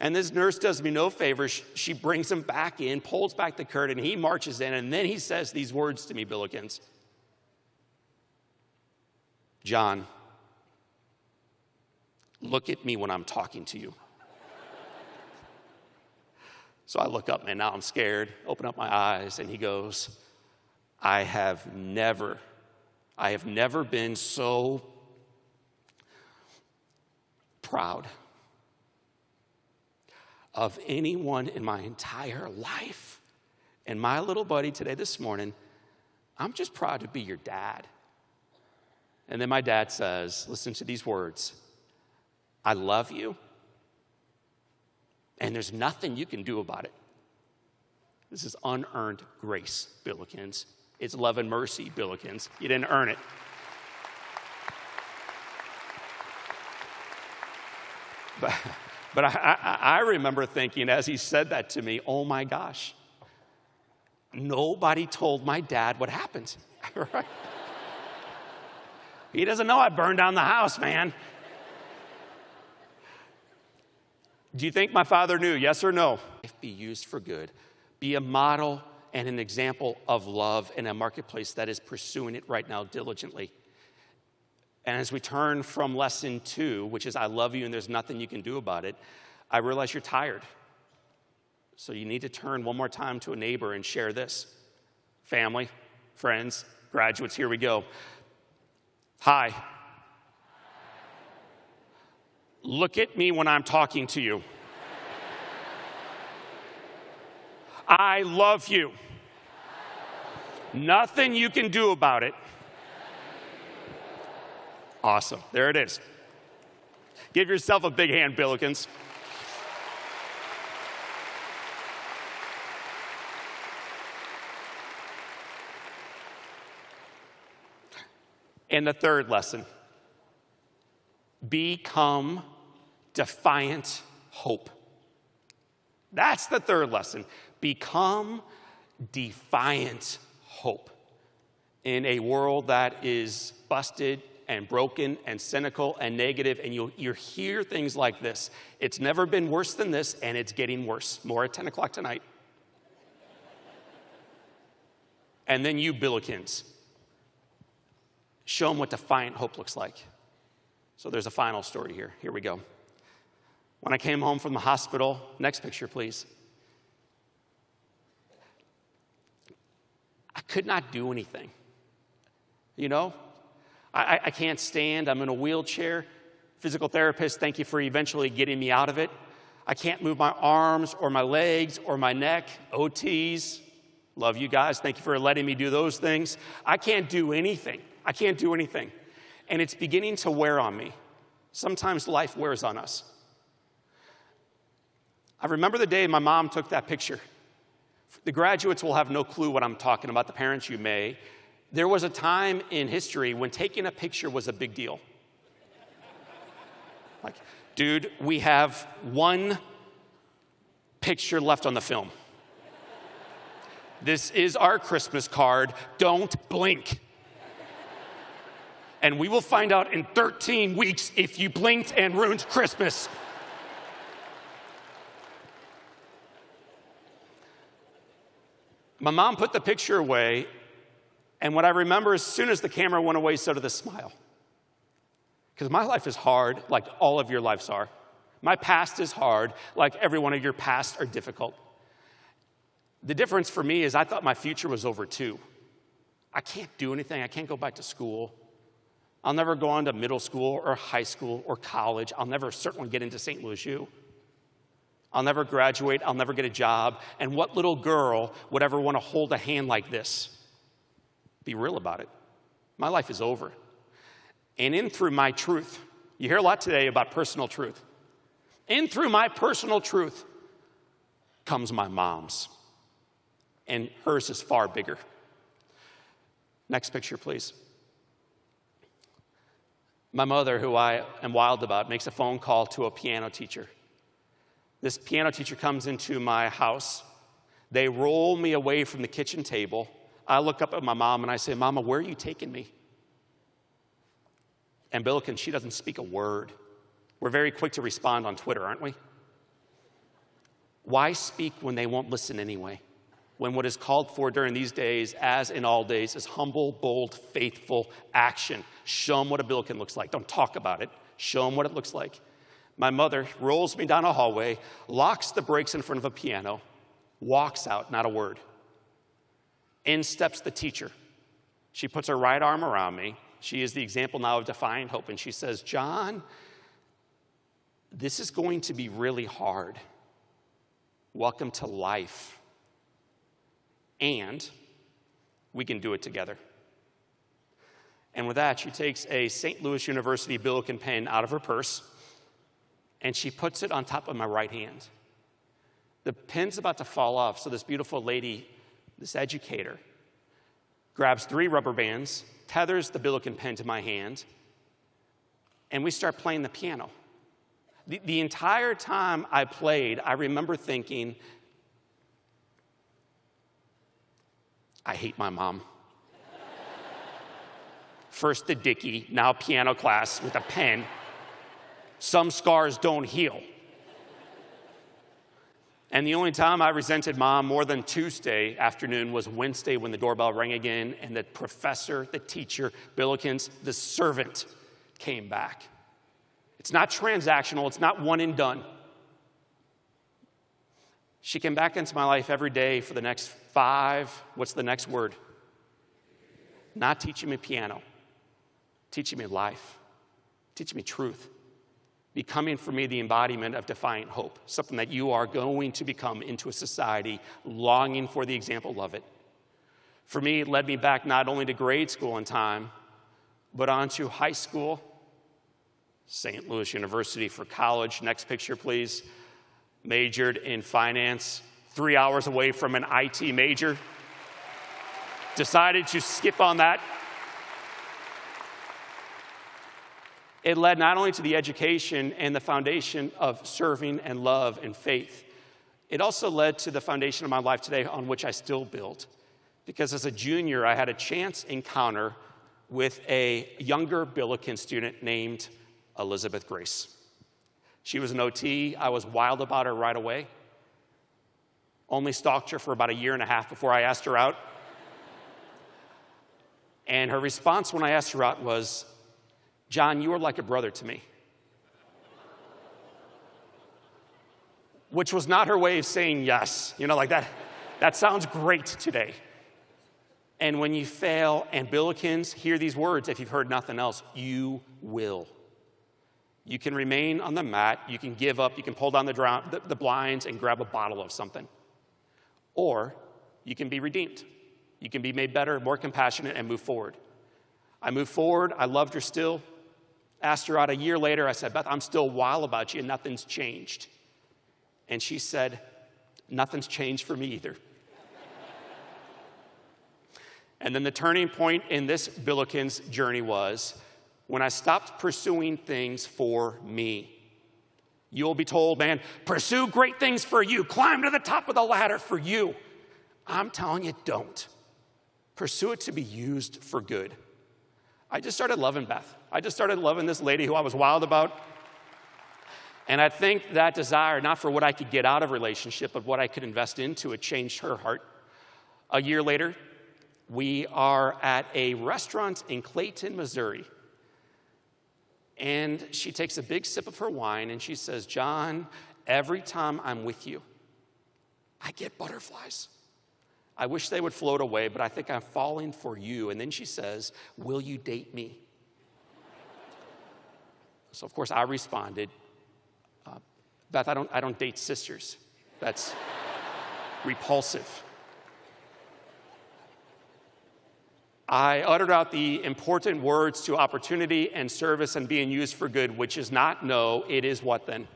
Speaker 7: And this nurse does me no favor. She brings him back in, pulls back the curtain, he marches in, and then he says these words to me, Billikens. John, look at me when I'm talking to you. So I look up, and now I'm scared, open up my eyes, and he goes, I have never been so proud of anyone in my entire life. And my little buddy today, this morning, I'm just proud to be your dad. And then my dad says, listen to these words, I love you, and there's nothing you can do about it. This is unearned grace, Billikens. It's love and mercy, Billikens. You didn't earn it. But I remember thinking as he said that to me, oh my gosh, nobody told my dad what happened. Right? He doesn't know I burned down the house, man. Do you think my father knew? Yes or no? Be used for good. Be a model and an example of love in a marketplace that is pursuing it right now diligently. And as we turn from lesson 2, which is I love you and there's nothing you can do about it, I realize you're tired. So you need to turn one more time to a neighbor and share this. Family, friends, graduates, here we go. Hi. Look at me when I'm talking to you. I love you. Nothing you can do about it. Awesome. There it is. Give yourself a big hand, Billikens. And the third lesson, become defiant hope. That's the third lesson. Become defiant hope in a world that is busted and broken and cynical and negative, and you hear things like this. It's never been worse than this, and it's getting worse. More at 10 o'clock tonight. And then you, Billikens, show them what defiant hope looks like. So there's a final story here. Here we go. When I came home from the hospital, next picture, please. I could not do anything. You know, I can't stand. I'm in a wheelchair. Physical therapist, thank you for eventually getting me out of it. I can't move my arms or my legs or my neck. OTs, love you guys. Thank you for letting me do those things. I can't do anything. I can't do anything. And it's beginning to wear on me. Sometimes life wears on us. I remember the day my mom took that picture. The graduates will have no clue what I'm talking about. The parents, you may. There was a time in history when taking a picture was a big deal. Like, dude, we have one picture left on the film. This is our Christmas card. Don't blink. And we will find out in 13 weeks if you blinked and ruined Christmas. My mom put the picture away, and what I remember, as soon as the camera went away, so did the smile. Because my life is hard, like all of your lives are. My past is hard, like every one of your pasts are difficult. The difference for me is I thought my future was over too. I can't do anything. I can't go back to school. I'll never go on to middle school or high school or college. I'll never certainly get into St. Louis U. I'll never graduate. I'll never get a job. And what little girl would ever want to hold a hand like this? Be real about it. My life is over. And in through my truth, you hear a lot today about personal truth. In through my personal truth comes my mom's. And hers is far bigger. Next picture, please. My mother, who I am wild about, makes a phone call to a piano teacher. This piano teacher comes into my house. They roll me away from the kitchen table. I look up at my mom and I say, Mama, where are you taking me? And Billikens, she doesn't speak a word. We're very quick to respond on Twitter, aren't we? Why speak when they won't listen anyway? When what is called for during these days, as in all days, is humble, bold, faithful action. Show them what a Billiken looks like. Don't talk about it. Show them what it looks like. My mother rolls me down a hallway, locks the brakes in front of a piano, walks out, not a word. In steps the teacher. She puts her right arm around me. She is the example now of defiant hope, and she says, John, this is going to be really hard. Welcome to life. And we can do it together. And with that, she takes a St. Louis University Billiken pen out of her purse, and she puts it on top of my right hand. The pen's about to fall off, so this beautiful lady, this educator, grabs 3 rubber bands, tethers the Billiken pen to my hand, and we start playing the piano. The entire time I played, I remember thinking, I hate my mom. First the Dickie, now piano class with a pen. Some scars don't heal. And the only time I resented Mom more than Tuesday afternoon was Wednesday when the doorbell rang again and the professor, the teacher, Billikens, the servant came back. It's not transactional. It's not one and done. She came back into my life every day for the next 5, what's the next word? Not teaching me piano, teaching me life, teaching me truth, becoming for me the embodiment of defiant hope, something that you are going to become into a society longing for the example of it. For me, it led me back not only to grade school in time, but onto high school, St. Louis University for college. Next picture, please. Majored in finance, 3 hours away from an IT major. Decided to skip on that. It led not only to the education and the foundation of serving and love and faith, it also led to the foundation of my life today on which I still build. Because as a junior, I had a chance encounter with a younger Billiken student named Elizabeth Grace. She was an OT. I was wild about her right away. Only stalked her for about 1.5 years before I asked her out. And her response when I asked her out was, John, you are like a brother to me. Which was not her way of saying yes. You know, like that sounds great today. And when you fail, and Billikens, hear these words, if you've heard nothing else, you will. You can remain on the mat, you can give up, you can pull down the blinds and grab a bottle of something. Or you can be redeemed. You can be made better, more compassionate, and move forward. I moved forward, I loved her still. Asked her out 1 year later, I said, Beth, I'm still wild about you and nothing's changed. And she said, nothing's changed for me either. And then the turning point in this Billikens journey was when I stopped pursuing things for me. You'll be told, man, pursue great things for you. Climb to the top of the ladder for you. I'm telling you, don't. Pursue it to be used for good. I just started loving Beth. I just started loving this lady who I was wild about. And I think that desire, not for what I could get out of a relationship, but what I could invest into, it changed her heart. A year later, we are at a restaurant in Clayton, Missouri. And she takes a big sip of her wine and she says, John, every time I'm with you, I get butterflies. I wish they would float away, but I think I'm falling for you. And then she says, will you date me? So, of course, I responded, Beth, I don't date sisters. That's repulsive. I uttered out the important words to opportunity and service and being used for good, which is not no, it is what then?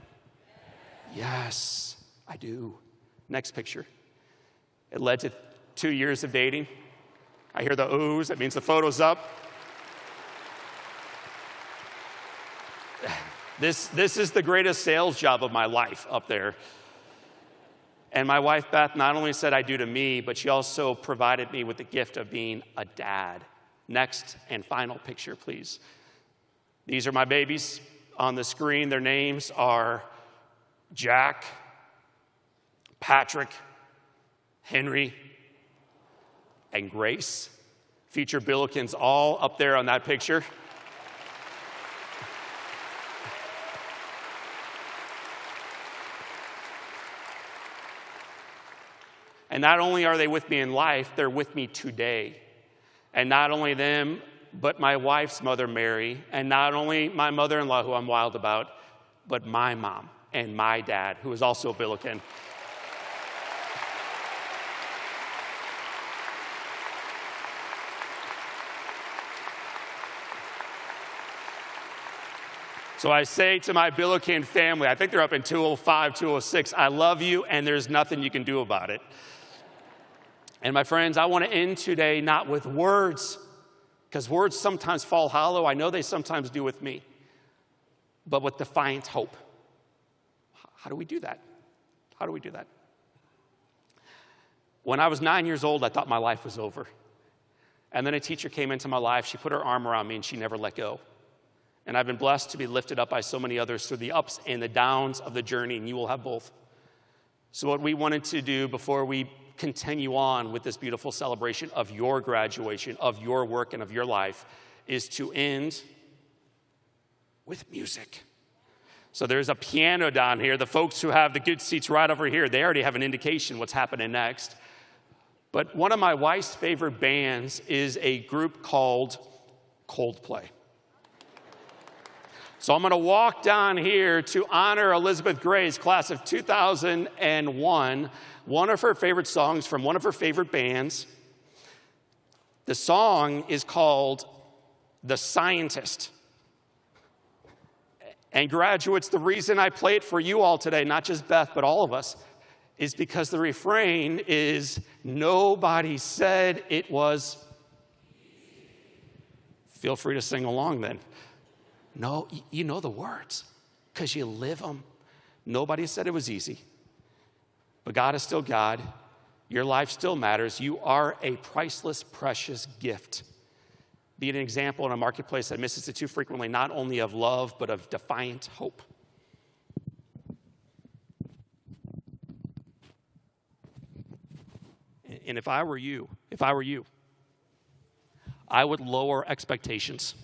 Speaker 7: Yes, I do. Next picture. It led to 2 years of dating. I hear the oohs, that means the photo's up. This is the greatest sales job of my life up there. And my wife, Beth, not only said I do to me, but she also provided me with the gift of being a dad. Next and final picture, please. These are my babies on the screen. Their names are Jack, Patrick, Henry, and Grace. Future Billikens all up there on that picture. And not only are they with me in life, they're with me today. And not only them, but my wife's mother, Mary, and not only my mother-in-law, who I'm wild about, but my mom and my dad, who is also a Billiken. So I say to my Billiken family, I think they're up in 205, 206, I love you, and there's nothing you can do about it. And my friends, I want to end today not with words, because words sometimes fall hollow. I know they sometimes do with me, but with defiant hope. How do we do that? How do we do that? When I was 9 years old, I thought my life was over. And then a teacher came into my life. She put her arm around me, and she never let go. And I've been blessed to be lifted up by so many others through the ups and the downs of the journey, and you will have both. So what we wanted to do before we continue on with this beautiful celebration of your graduation, of your work, and of your life, is to end with music. So there's a piano down here. The folks who have the good seats right over here, they already have an indication what's happening next. But one of my wife's favorite bands is a group called Coldplay. So I'm going to walk down here to honor Elizabeth Gray's class of 2001, one of her favorite songs from one of her favorite bands. The song is called The Scientist. And graduates, the reason I play it for you all today, not just Beth, but all of us, is because the refrain is, nobody said it was. Feel free to sing along then. No, you know the words because you live them. Nobody said it was easy. But God is still God. Your life still matters. You are a priceless, precious gift. Be an example in a marketplace that misses it too frequently, not only of love, but of defiant hope. And if I were you, I would lower expectations.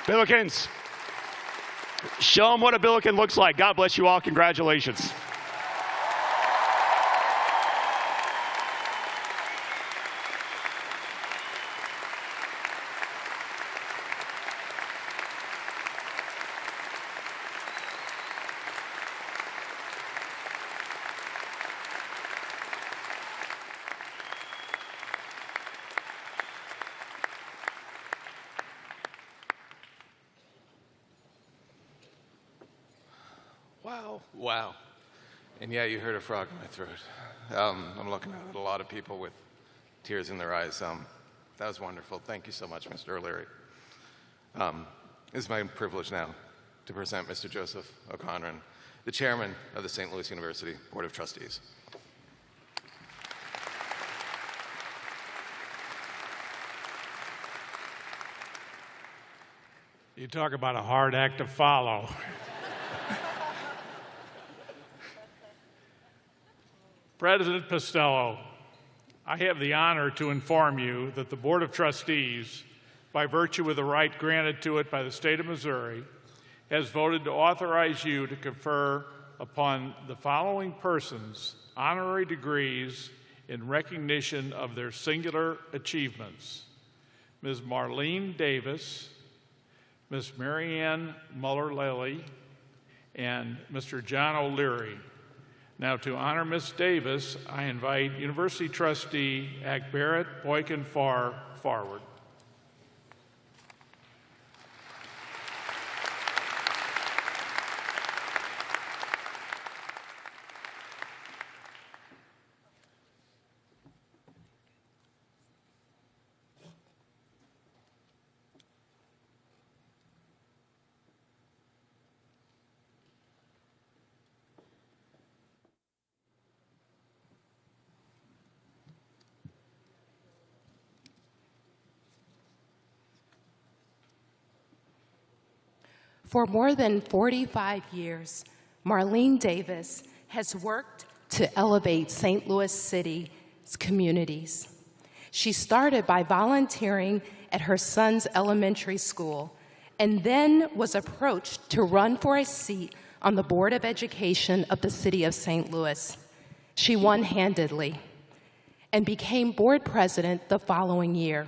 Speaker 7: Billikens. Show them what a Billiken looks like. God bless you all. Congratulations.
Speaker 2: Wow. And yeah, you heard a frog in my throat. I'm looking at a lot of people with tears in their eyes. That was wonderful. Thank you so much, Mr. O'Leary. It is my privilege now to present Mr. Joseph O'Connor, the chairman of the St. Louis University Board of Trustees.
Speaker 8: You talk about a hard act to follow. President Costello, I have the honor to inform you that the Board of Trustees, by virtue of the right granted to it by the state of Missouri, has voted to authorize you to confer upon the following persons honorary degrees in recognition of their singular achievements: Ms. Marlene Davis, Ms. Marianne Muller-Lilly, and Mr. John O'Leary. Now, to honor Ms. Davis, I invite University Trustee Akbarett Boykin Farr forward.
Speaker 9: For more than 45 years, Marlene Davis has worked to elevate St. Louis City's communities. She started by volunteering at her son's elementary school and then was approached to run for a seat on the Board of Education of the City of St. Louis. She won handedly and became board president the following year.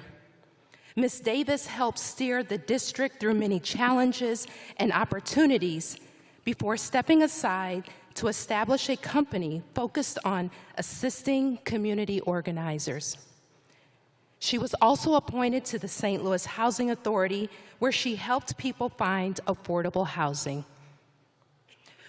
Speaker 9: Ms. Davis helped steer the district through many challenges and opportunities before stepping aside to establish a company focused on assisting community organizers. She was also appointed to the St. Louis Housing Authority, where she helped people find affordable housing.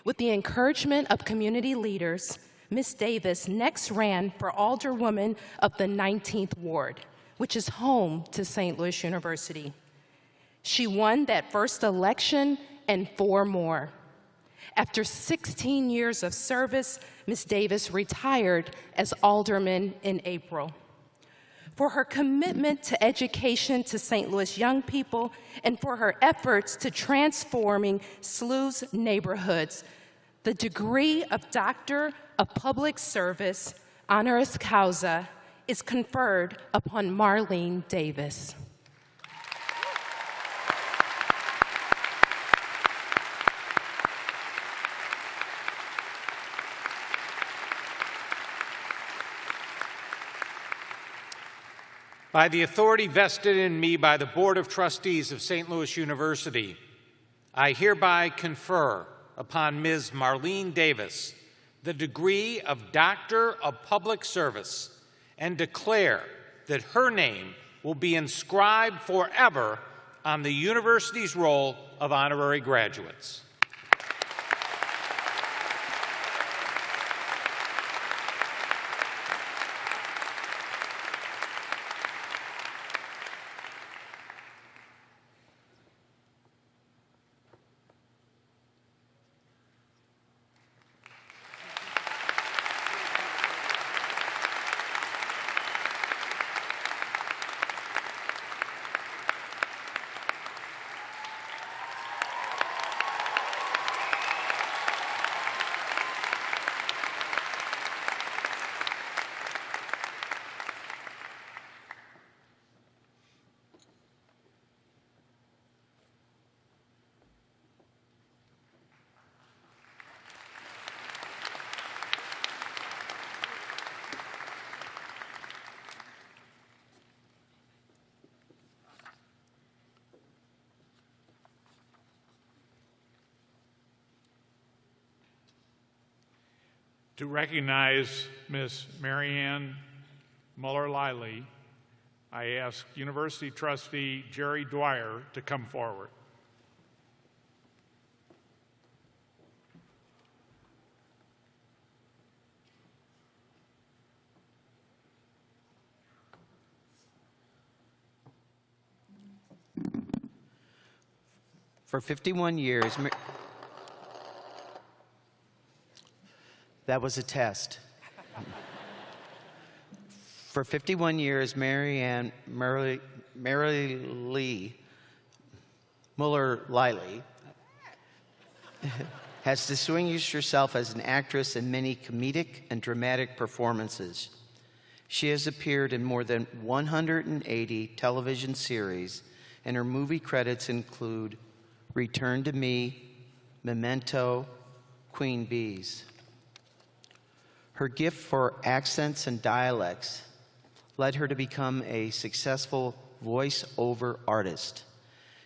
Speaker 9: With the encouragement of community leaders, Ms. Davis next ran for alderwoman of the 19th Ward, which is home to St. Louis University. She won that first election and 4 more. After 16 years of service, Ms. Davis retired as alderman in April. For her commitment to education to St. Louis young people and for her efforts to transforming SLU's neighborhoods, the degree of Doctor of Public Service, honoris causa, is conferred upon Marlene Davis.
Speaker 5: By the authority vested in me by the Board of Trustees of St. Louis University, I hereby confer upon Ms. Marlene Davis the degree of Doctor of Public Service and declare that her name will be inscribed forever on the university's roll of honorary graduates.
Speaker 8: To recognize Ms. Marianne Muller-Liley, I ask University Trustee Jerry Dwyer to come forward.
Speaker 10: For 51 years, that was a test. For 51 years, Mary Lee Muller-Liley has distinguished herself as an actress in many comedic and dramatic performances. She has appeared in more than 180 television series, and her movie credits include Return to Me, Memento, Queen Bees. Her gift for accents and dialects led her to become a successful voice-over artist.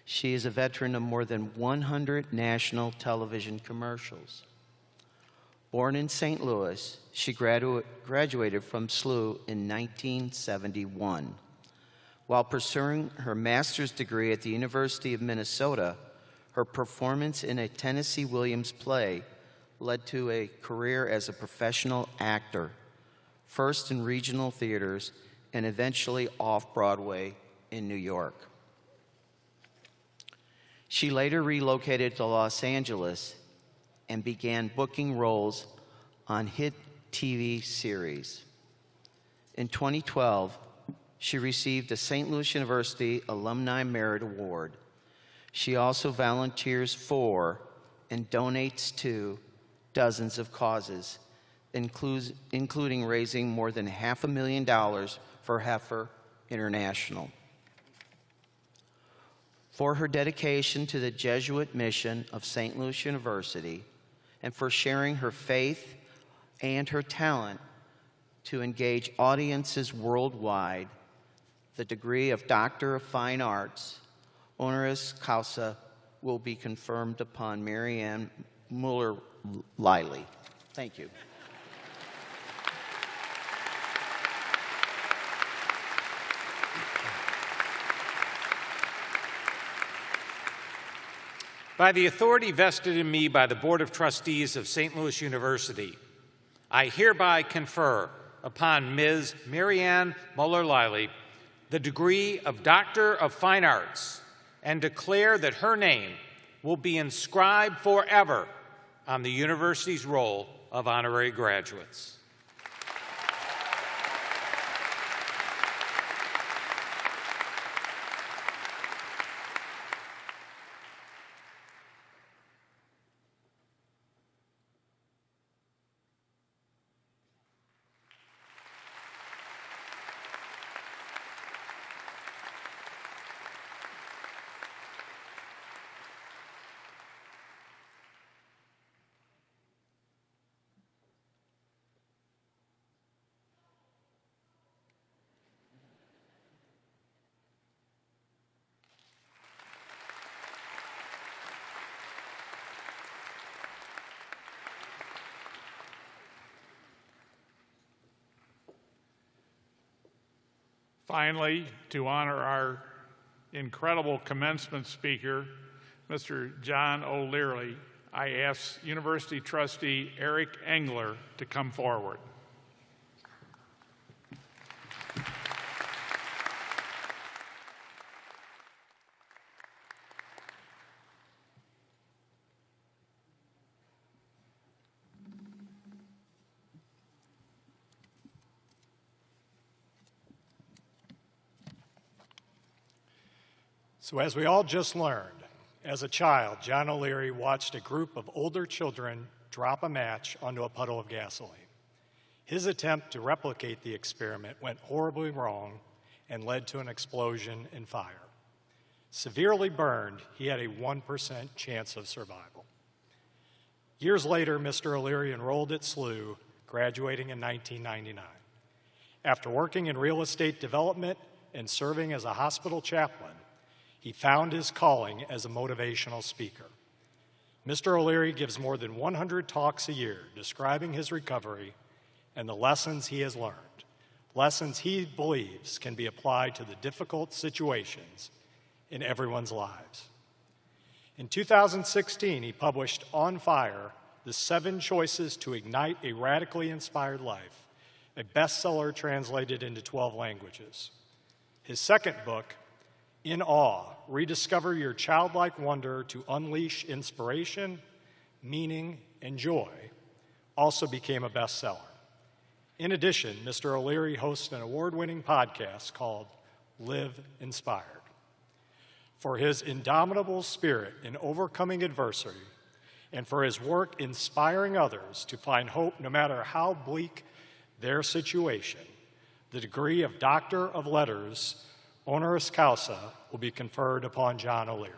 Speaker 10: She is a veteran of more than 100 national television commercials. Born in St. Louis, she graduated from SLU in 1971. While pursuing her master's degree at the University of Minnesota, her performance in a Tennessee Williams play led to a career as a professional actor, first in regional theaters and eventually off-Broadway in New York. She later relocated to Los Angeles and began booking roles on hit TV series. In 2012, she received a St. Louis University Alumni Merit Award. She also volunteers for and donates to dozens of causes, including raising more than $500,000 for Heifer International. For her dedication to the Jesuit mission of St. Louis University, and for sharing her faith and her talent to engage audiences worldwide, the degree of Doctor of Fine Arts, honoris causa, will be confirmed upon Marianne Muller-Liley. Thank you.
Speaker 5: By the authority vested in me by the Board of Trustees of St. Louis University, I hereby confer upon Ms. Marianne Muller-Liley the degree of Doctor of Fine Arts and declare that her name will be inscribed forever on the university's roll of honorary graduates.
Speaker 8: Finally, to honor our incredible commencement speaker, Mr. John O'Leary, I ask University Trustee Eric Engler to come forward.
Speaker 11: So as we all just learned, as a child, John O'Leary watched a group of older children drop a match onto a puddle of gasoline. His attempt to replicate the experiment went horribly wrong and led to an explosion and fire. Severely burned, he had a 1% chance of survival. Years later, Mr. O'Leary enrolled at SLU, graduating in 1999. After working in real estate development and serving as a hospital chaplain, he found his calling as a motivational speaker. Mr. O'Leary gives more than 100 talks a year describing his recovery and the lessons he has learned, lessons he believes can be applied to the difficult situations in everyone's lives. In 2016, he published On Fire, The 7 Choices to Ignite a Radically Inspired Life, a bestseller translated into 12 languages. His second book, In Awe, Rediscover Your Childlike Wonder to Unleash Inspiration, Meaning, and Joy, also became a bestseller. In addition, Mr. O'Leary hosts an award-winning podcast called Live Inspired. For his indomitable spirit in overcoming adversity, and for his work inspiring others to find hope no matter how bleak their situation, the degree of Doctor of Letters, honoris causa, will be conferred upon John O'Leary.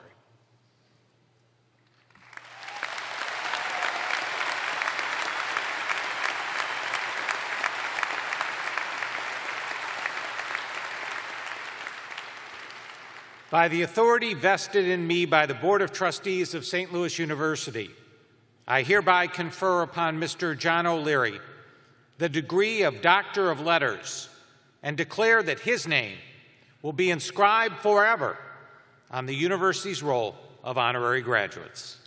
Speaker 5: By the authority vested in me by the Board of Trustees of St. Louis University, I hereby confer upon Mr. John O'Leary the degree of Doctor of Letters and declare that his name will be inscribed forever on the university's roll of honorary graduates.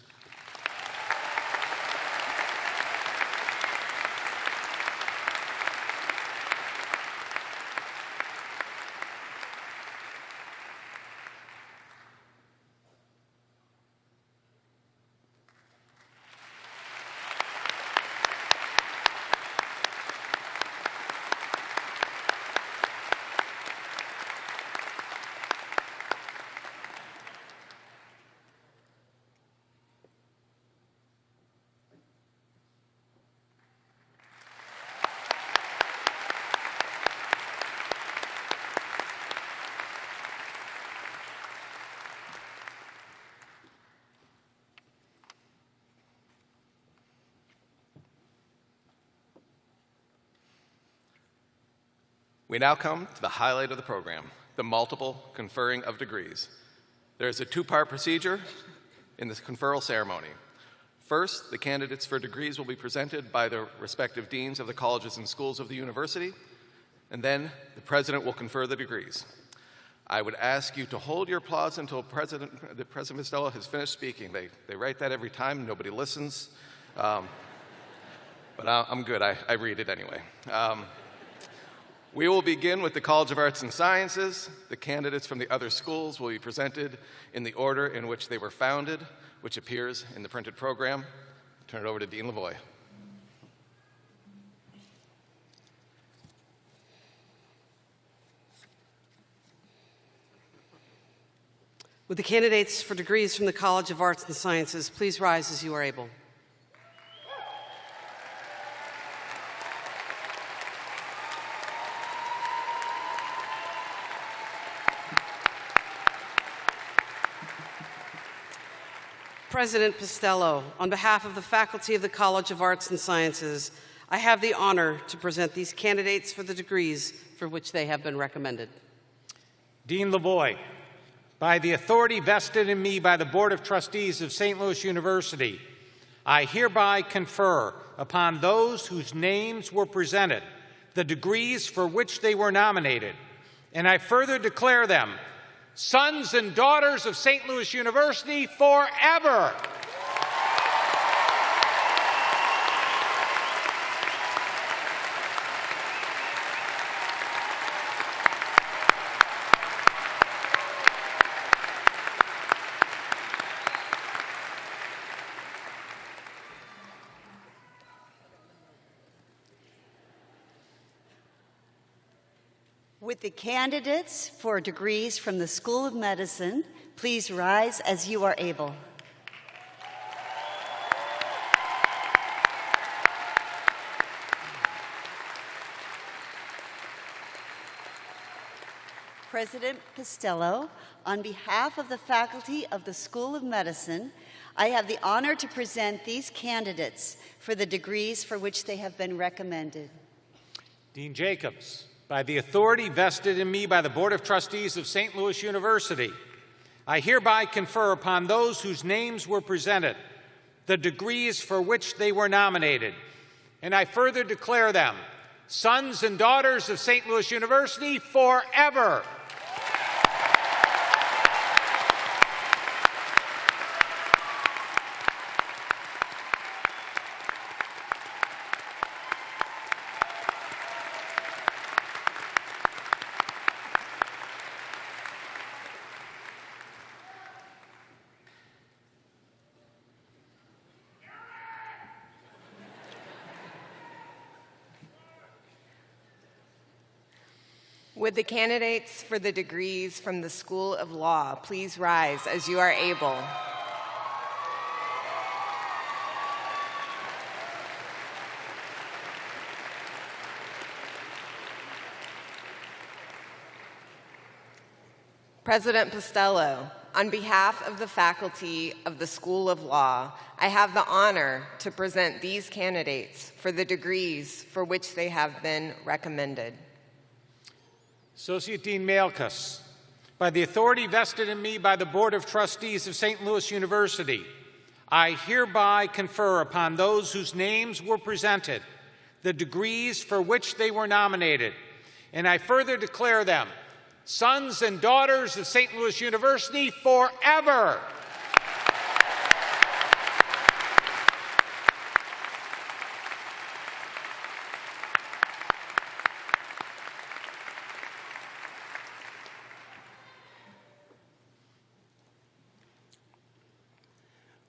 Speaker 2: We now come to the highlight of the program, the multiple conferring of degrees. There is a two-part procedure in this conferral ceremony. First, the candidates for degrees will be presented by the respective deans of the colleges and schools of the university, and then the president will confer the degrees. I would ask you to hold your applause until President Costello has finished speaking. They write that every time, nobody listens, but I'm good, I read it anyway. We will begin with the College of Arts and Sciences. The candidates from the other schools will be presented in the order in which they were founded, which appears in the printed program. Turn it over to Dean Lavoie.
Speaker 12: Would the candidates for degrees from the College of Arts and Sciences please rise as you are able? President Costello, on behalf of the faculty of the College of Arts and Sciences, I have the honor to present these candidates for the degrees for which they have been recommended.
Speaker 5: Dean Lavoie, by the authority vested in me by the Board of Trustees of St. Louis University, I hereby confer upon those whose names were presented the degrees for which they were nominated, and I further declare them sons and daughters of St. Louis University forever.
Speaker 13: Would the candidates for degrees from the School of Medicine please rise as you are able? President Costello, on behalf of the faculty of the School of Medicine, I have the honor to present these candidates for the degrees for which they have been recommended.
Speaker 5: Dean Jacobs, by the authority vested in me by the Board of Trustees of St. Louis University, I hereby confer upon those whose names were presented the degrees for which they were nominated, and I further declare them sons and daughters of St. Louis University forever.
Speaker 14: Would the candidates for the degrees from the School of Law please rise as you are able? President Postello, on behalf of the faculty of the School of Law, I have the honor to present these candidates for the degrees for which they have been recommended.
Speaker 5: Associate Dean Malkus, by the authority vested in me by the Board of Trustees of St. Louis University, I hereby confer upon those whose names were presented the degrees for which they were nominated, and I further declare them sons and daughters of St. Louis University forever.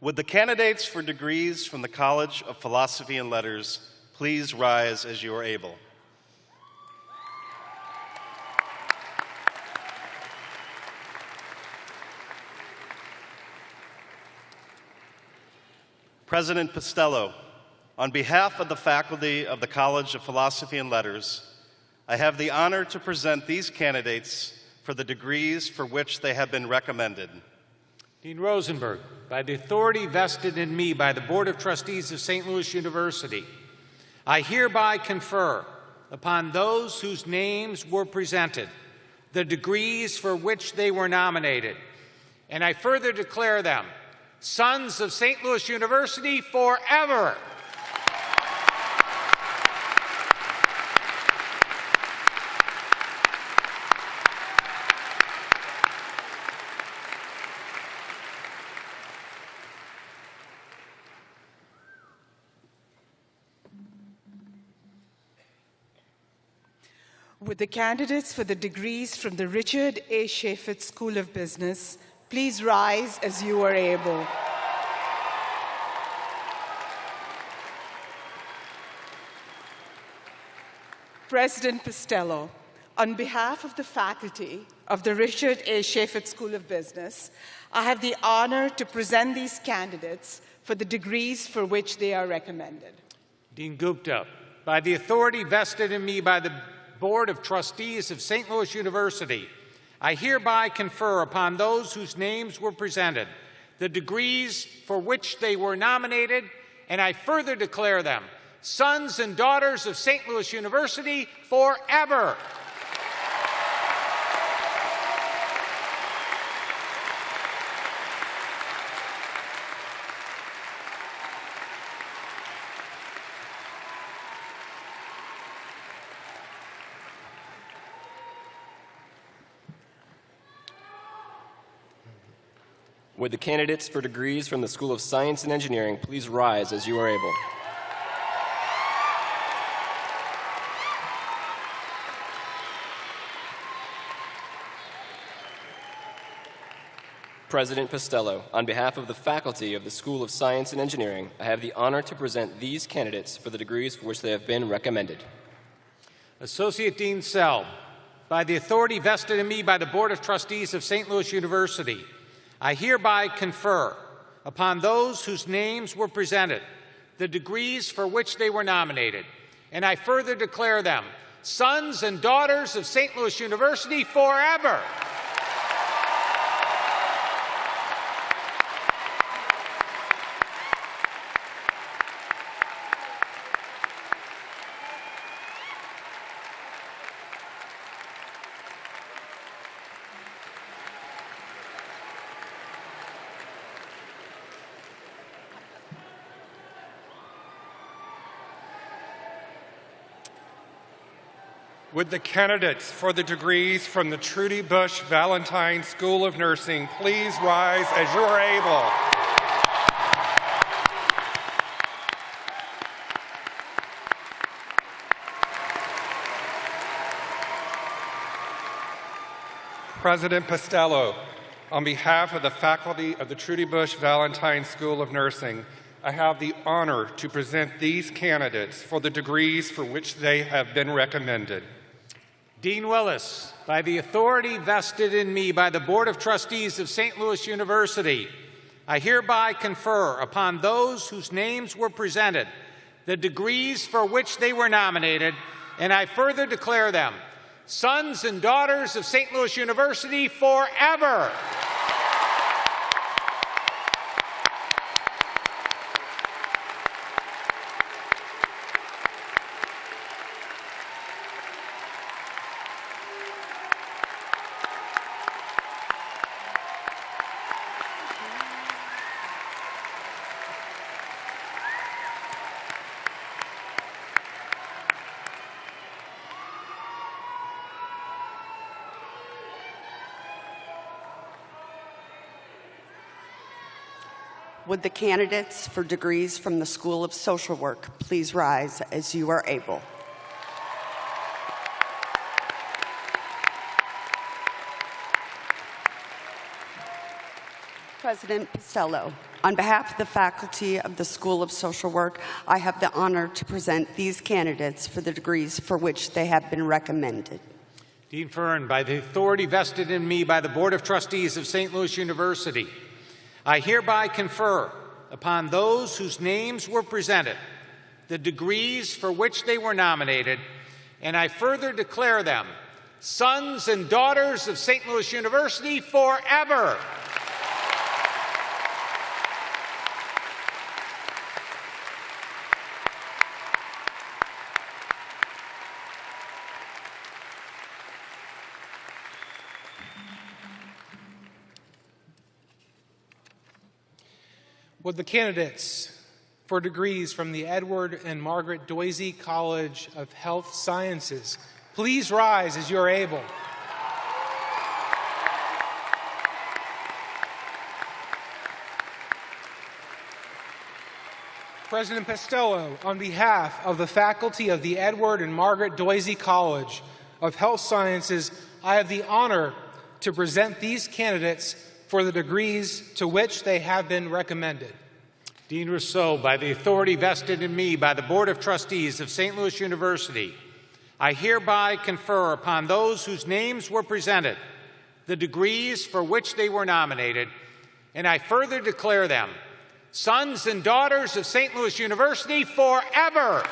Speaker 1: Would the candidates for degrees from the College of Philosophy and Letters please rise as you are able? President Postello, on behalf of the faculty of the College of Philosophy and Letters, I have the honor to present these candidates for the degrees for which they have been recommended.
Speaker 5: Dean Rosenberg, by the authority vested in me by the Board of Trustees of St. Louis University, I hereby confer upon those whose names were presented the degrees for which they were nominated, and I further declare them sons of St. Louis University forever.
Speaker 15: Would the candidates for the degrees from the Richard A. Chaifetz School of Business please rise as you are able? President Postello, on behalf of the faculty of the Richard A. Chaifetz School of Business, I have the honor to present these candidates for the degrees for which they are recommended.
Speaker 5: Dean Gupta, by the authority vested in me by the Board of Trustees of St. Louis University, I hereby confer upon those whose names were presented the degrees for which they were nominated, and I further declare them sons and daughters of St. Louis University forever.
Speaker 16: Would the candidates for degrees from the School of Science and Engineering please rise as you are able? President Postello, on behalf of the faculty of the School of Science and Engineering, I have the honor to present these candidates for the degrees for which they have been recommended.
Speaker 5: Associate Dean Sell, by the authority vested in me by the Board of Trustees of St. Louis University, I hereby confer upon those whose names were presented the degrees for which they were nominated, and I further declare them sons and daughters of St. Louis University forever.
Speaker 17: Would the candidates for the degrees from the Trudy Bush Valentine School of Nursing please rise as you are able? President Costello, on behalf of the faculty of the Trudy Bush Valentine School of Nursing, I have the honor to present these candidates for the degrees for which they have been recommended.
Speaker 5: Dean Willis, by the authority vested in me by the Board of Trustees of St. Louis University, I hereby confer upon those whose names were presented the degrees for which they were nominated, and I further declare them sons and daughters of St. Louis University forever.
Speaker 18: Would the candidates for degrees from the School of Social Work please rise as you are able? President Costello, on behalf of the faculty of the School of Social Work, I have the honor to present these candidates for the degrees for which they have been recommended.
Speaker 5: Dean Fern, by the authority vested in me by the Board of Trustees of St. Louis University, I hereby confer upon those whose names were presented the degrees for which they were nominated, and I further declare them sons and daughters of St. Louis University forever.
Speaker 19: Would the candidates for degrees from the Edward and Margaret Doisy College of Health Sciences please rise as you are able? President Costello, on behalf of the faculty of the Edward and Margaret Doisy College of Health Sciences, I have the honor to present these candidates for the degrees to which they have been recommended.
Speaker 5: Dean Rousseau, by the authority vested in me by the Board of Trustees of St. Louis University, I hereby confer upon those whose names were presented the degrees for which they were nominated, and I further declare them sons and daughters of St. Louis University forever.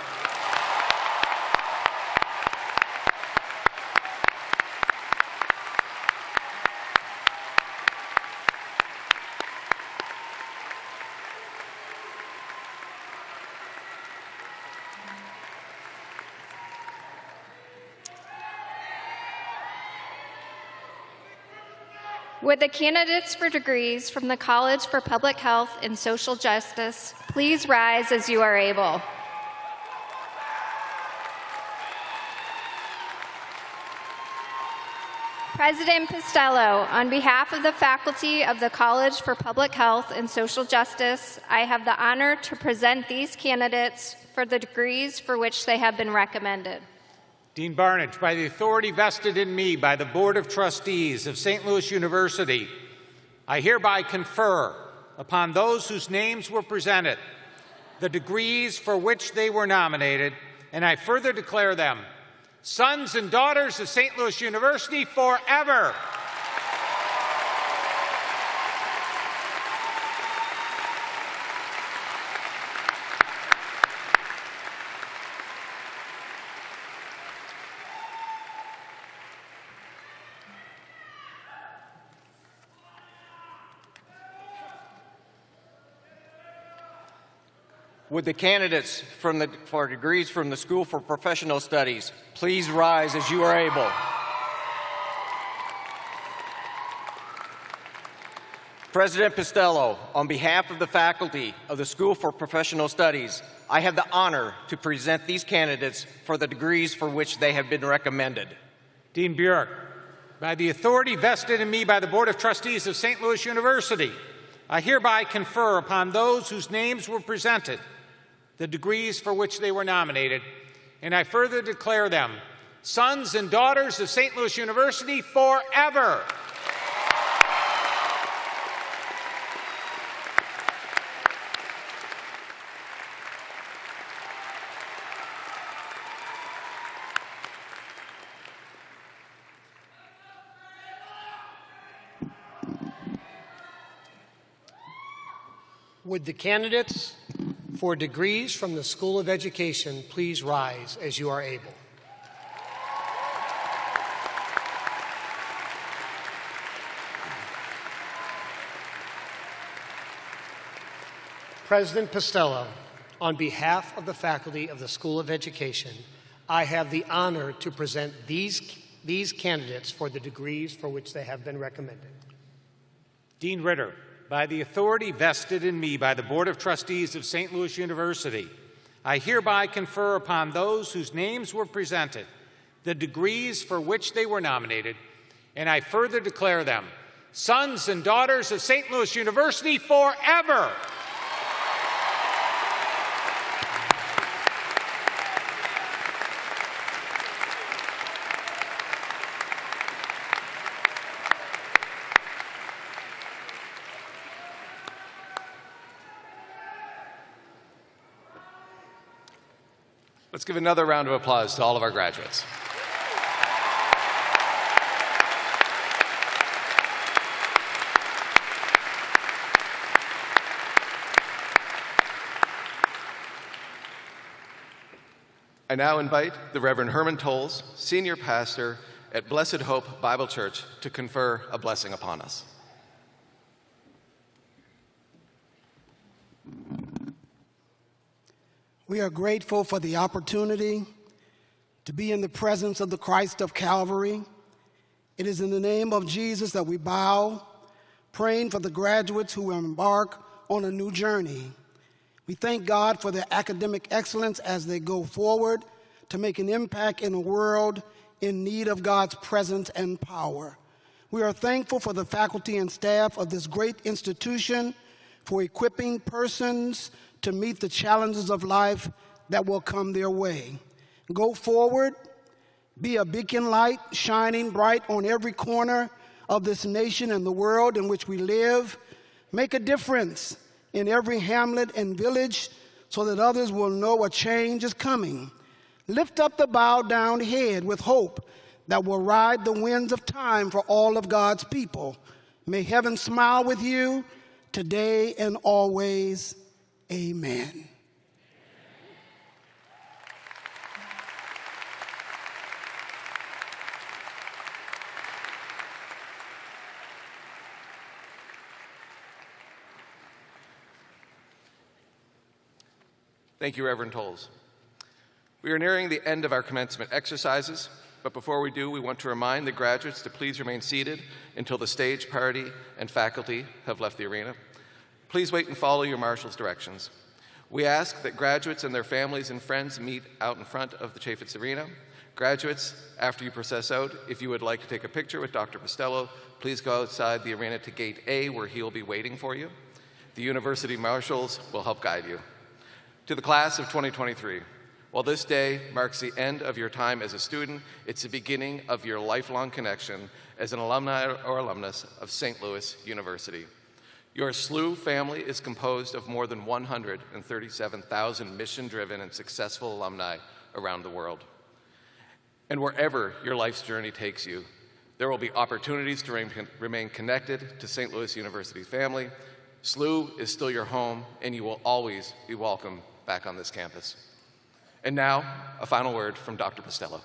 Speaker 20: Would the candidates for degrees from the College for Public Health and Social Justice please rise as you are able? President Costello, on behalf of the faculty of the College for Public Health and Social Justice, I have the honor to present these candidates for the degrees for which they have been recommended.
Speaker 5: Dean Barnage, by the authority vested in me by the Board of Trustees of St. Louis University, I hereby confer upon those whose names were presented the degrees for which they were nominated, and I further declare them sons and daughters of St. Louis University forever.
Speaker 21: Would the candidates for degrees from the School for Professional Studies please rise as you are able? President Pistello, on behalf of the faculty of the School for Professional Studies, I have the honor to present these candidates for the degrees for which they have been recommended.
Speaker 5: Dean Bjork, by the authority vested in me by the Board of Trustees of St. Louis University, I hereby confer upon those whose names were presented the degrees for which they were nominated, and I further declare them sons and daughters of St. Louis University forever.
Speaker 3: Would the candidates for degrees from the School of Education please rise as you are able? President Pistello, on behalf of the faculty of the School of Education, I have the honor to present these candidates for the degrees for which they have been recommended.
Speaker 5: Dean Ritter, by the authority vested in me by the Board of Trustees of St. Louis University, I hereby confer upon those whose names were presented the degrees for which they were nominated, and I further declare them sons and daughters of St. Louis University forever.
Speaker 2: Let's give another round of applause to all of our graduates. I now invite the Reverend Herman Tolles, Senior Pastor at Blessed Hope Bible Church, to confer a blessing upon us.
Speaker 22: We are grateful for the opportunity to be in the presence of the Christ of Calvary. It is in the name of Jesus that we bow, praying for the graduates who will embark on a new journey. We thank God for their academic excellence as they go forward to make an impact in a world in need of God's presence and power. We are thankful for the faculty and staff of this great institution for equipping persons to meet the challenges of life that will come their way. Go forward, be a beacon light shining bright on every corner of this nation and the world in which we live. Make a difference in every hamlet and village so that others will know a change is coming. Lift up the bowed down head with hope that will ride the winds of time for all of God's people. May heaven smile with you today and always. Amen.
Speaker 2: Thank you, Reverend Tolles. We are nearing the end of our commencement exercises, but before we do, we want to remind the graduates to please remain seated until the stage party and faculty have left the arena. Please wait and follow your marshal's directions. We ask that graduates and their families and friends meet out in front of the Chaifetz Arena. Graduates, after you process out, if you would like to take a picture with Dr. Pistello, please go outside the arena to Gate A, where he will be waiting for you. The university marshals will help guide you. To the class of 2023, while this day marks the end of your time as a student, it's the beginning of your lifelong connection as an alumni or alumnus of St. Louis University. Your SLU family is composed of more than 137,000 mission-driven and successful alumni around the world. And wherever your life's journey takes you, there will be opportunities to remain connected to St. Louis University family. SLU is still your home, and you will always be welcome back on this campus. And now, a final word from Dr. Pistello.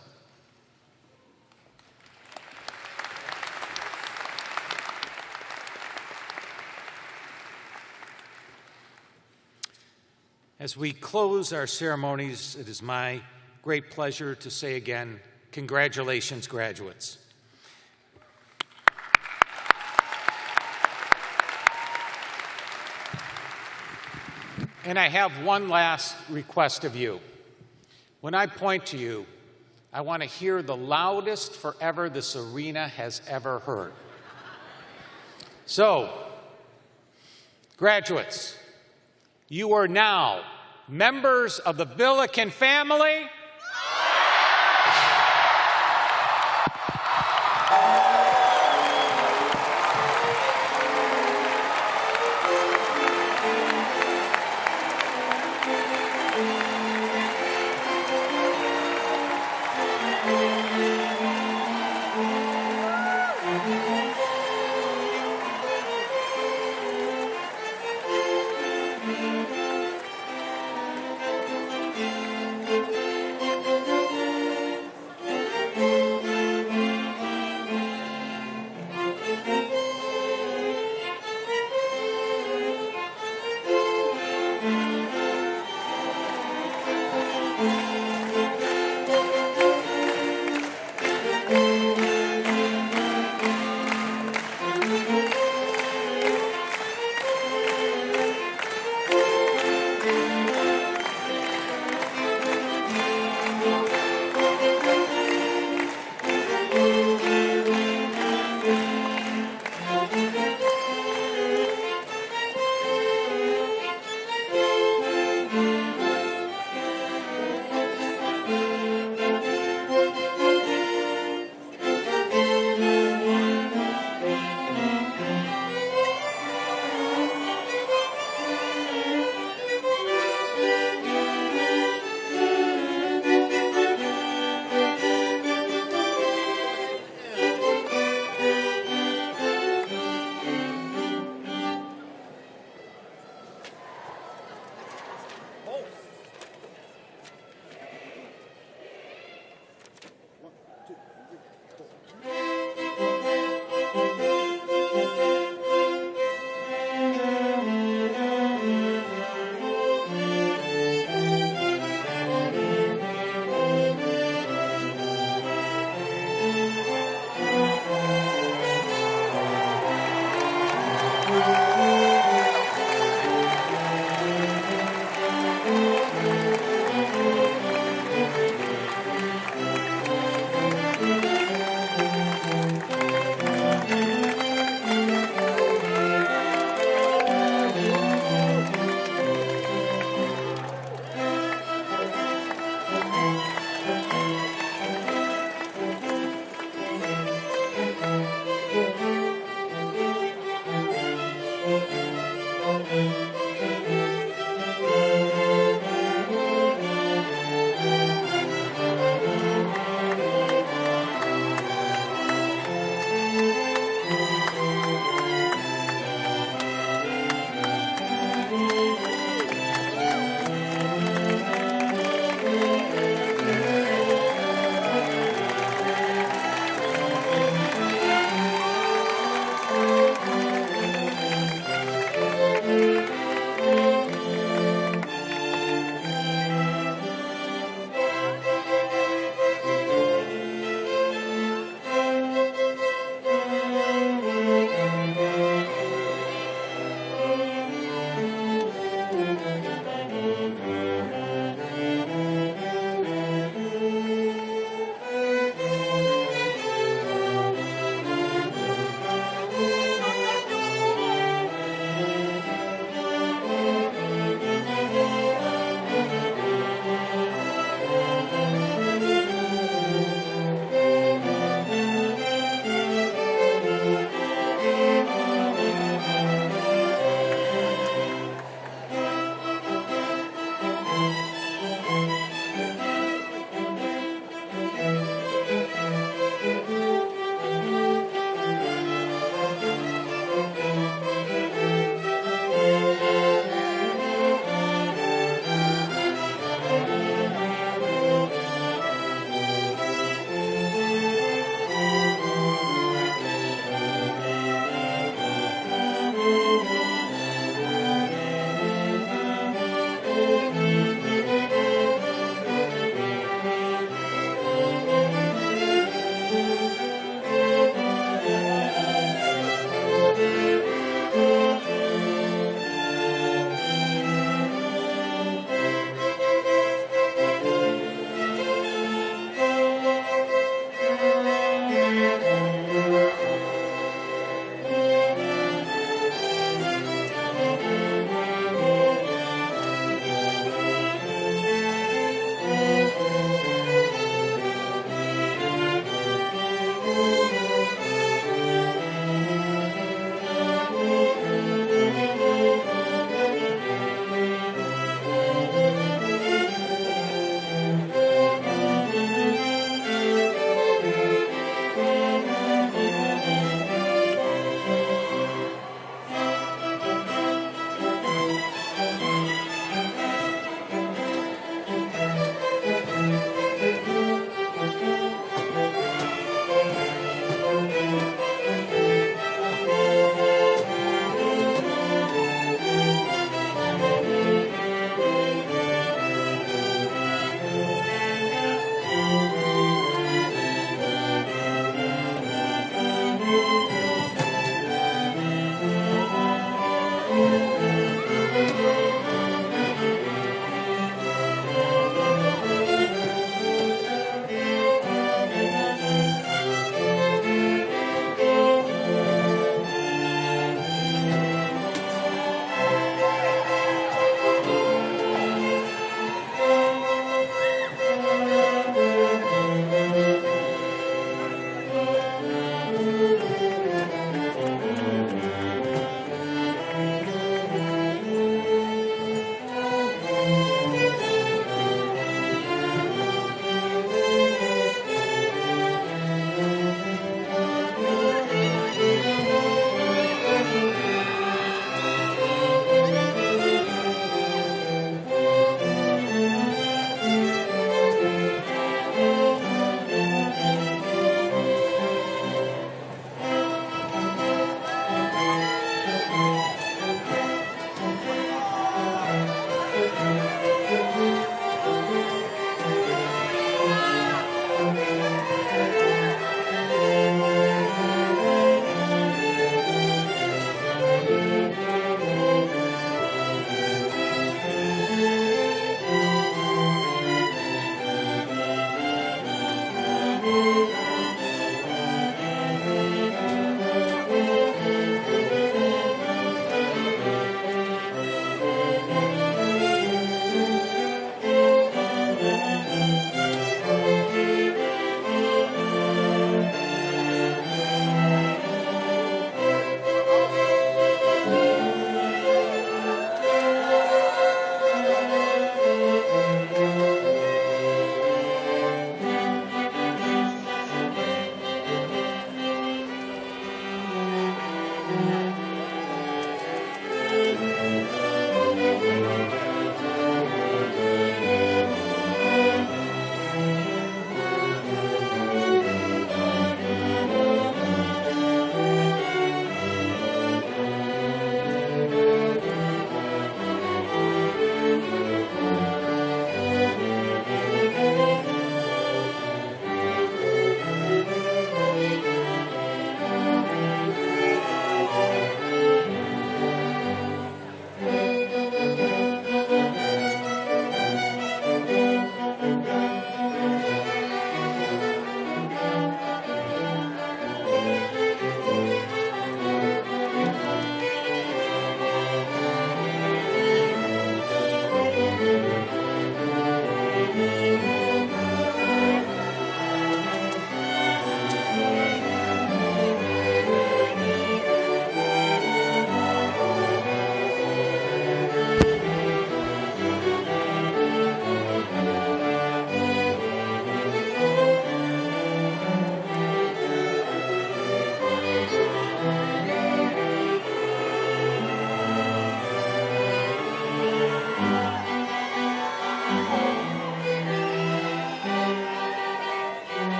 Speaker 5: As we close our ceremonies, it is my great pleasure to say again, congratulations, graduates. And I have one last request of you. When I point to you, I want to hear the loudest forever this arena has ever heard. So, graduates, you are now members of the Billiken family.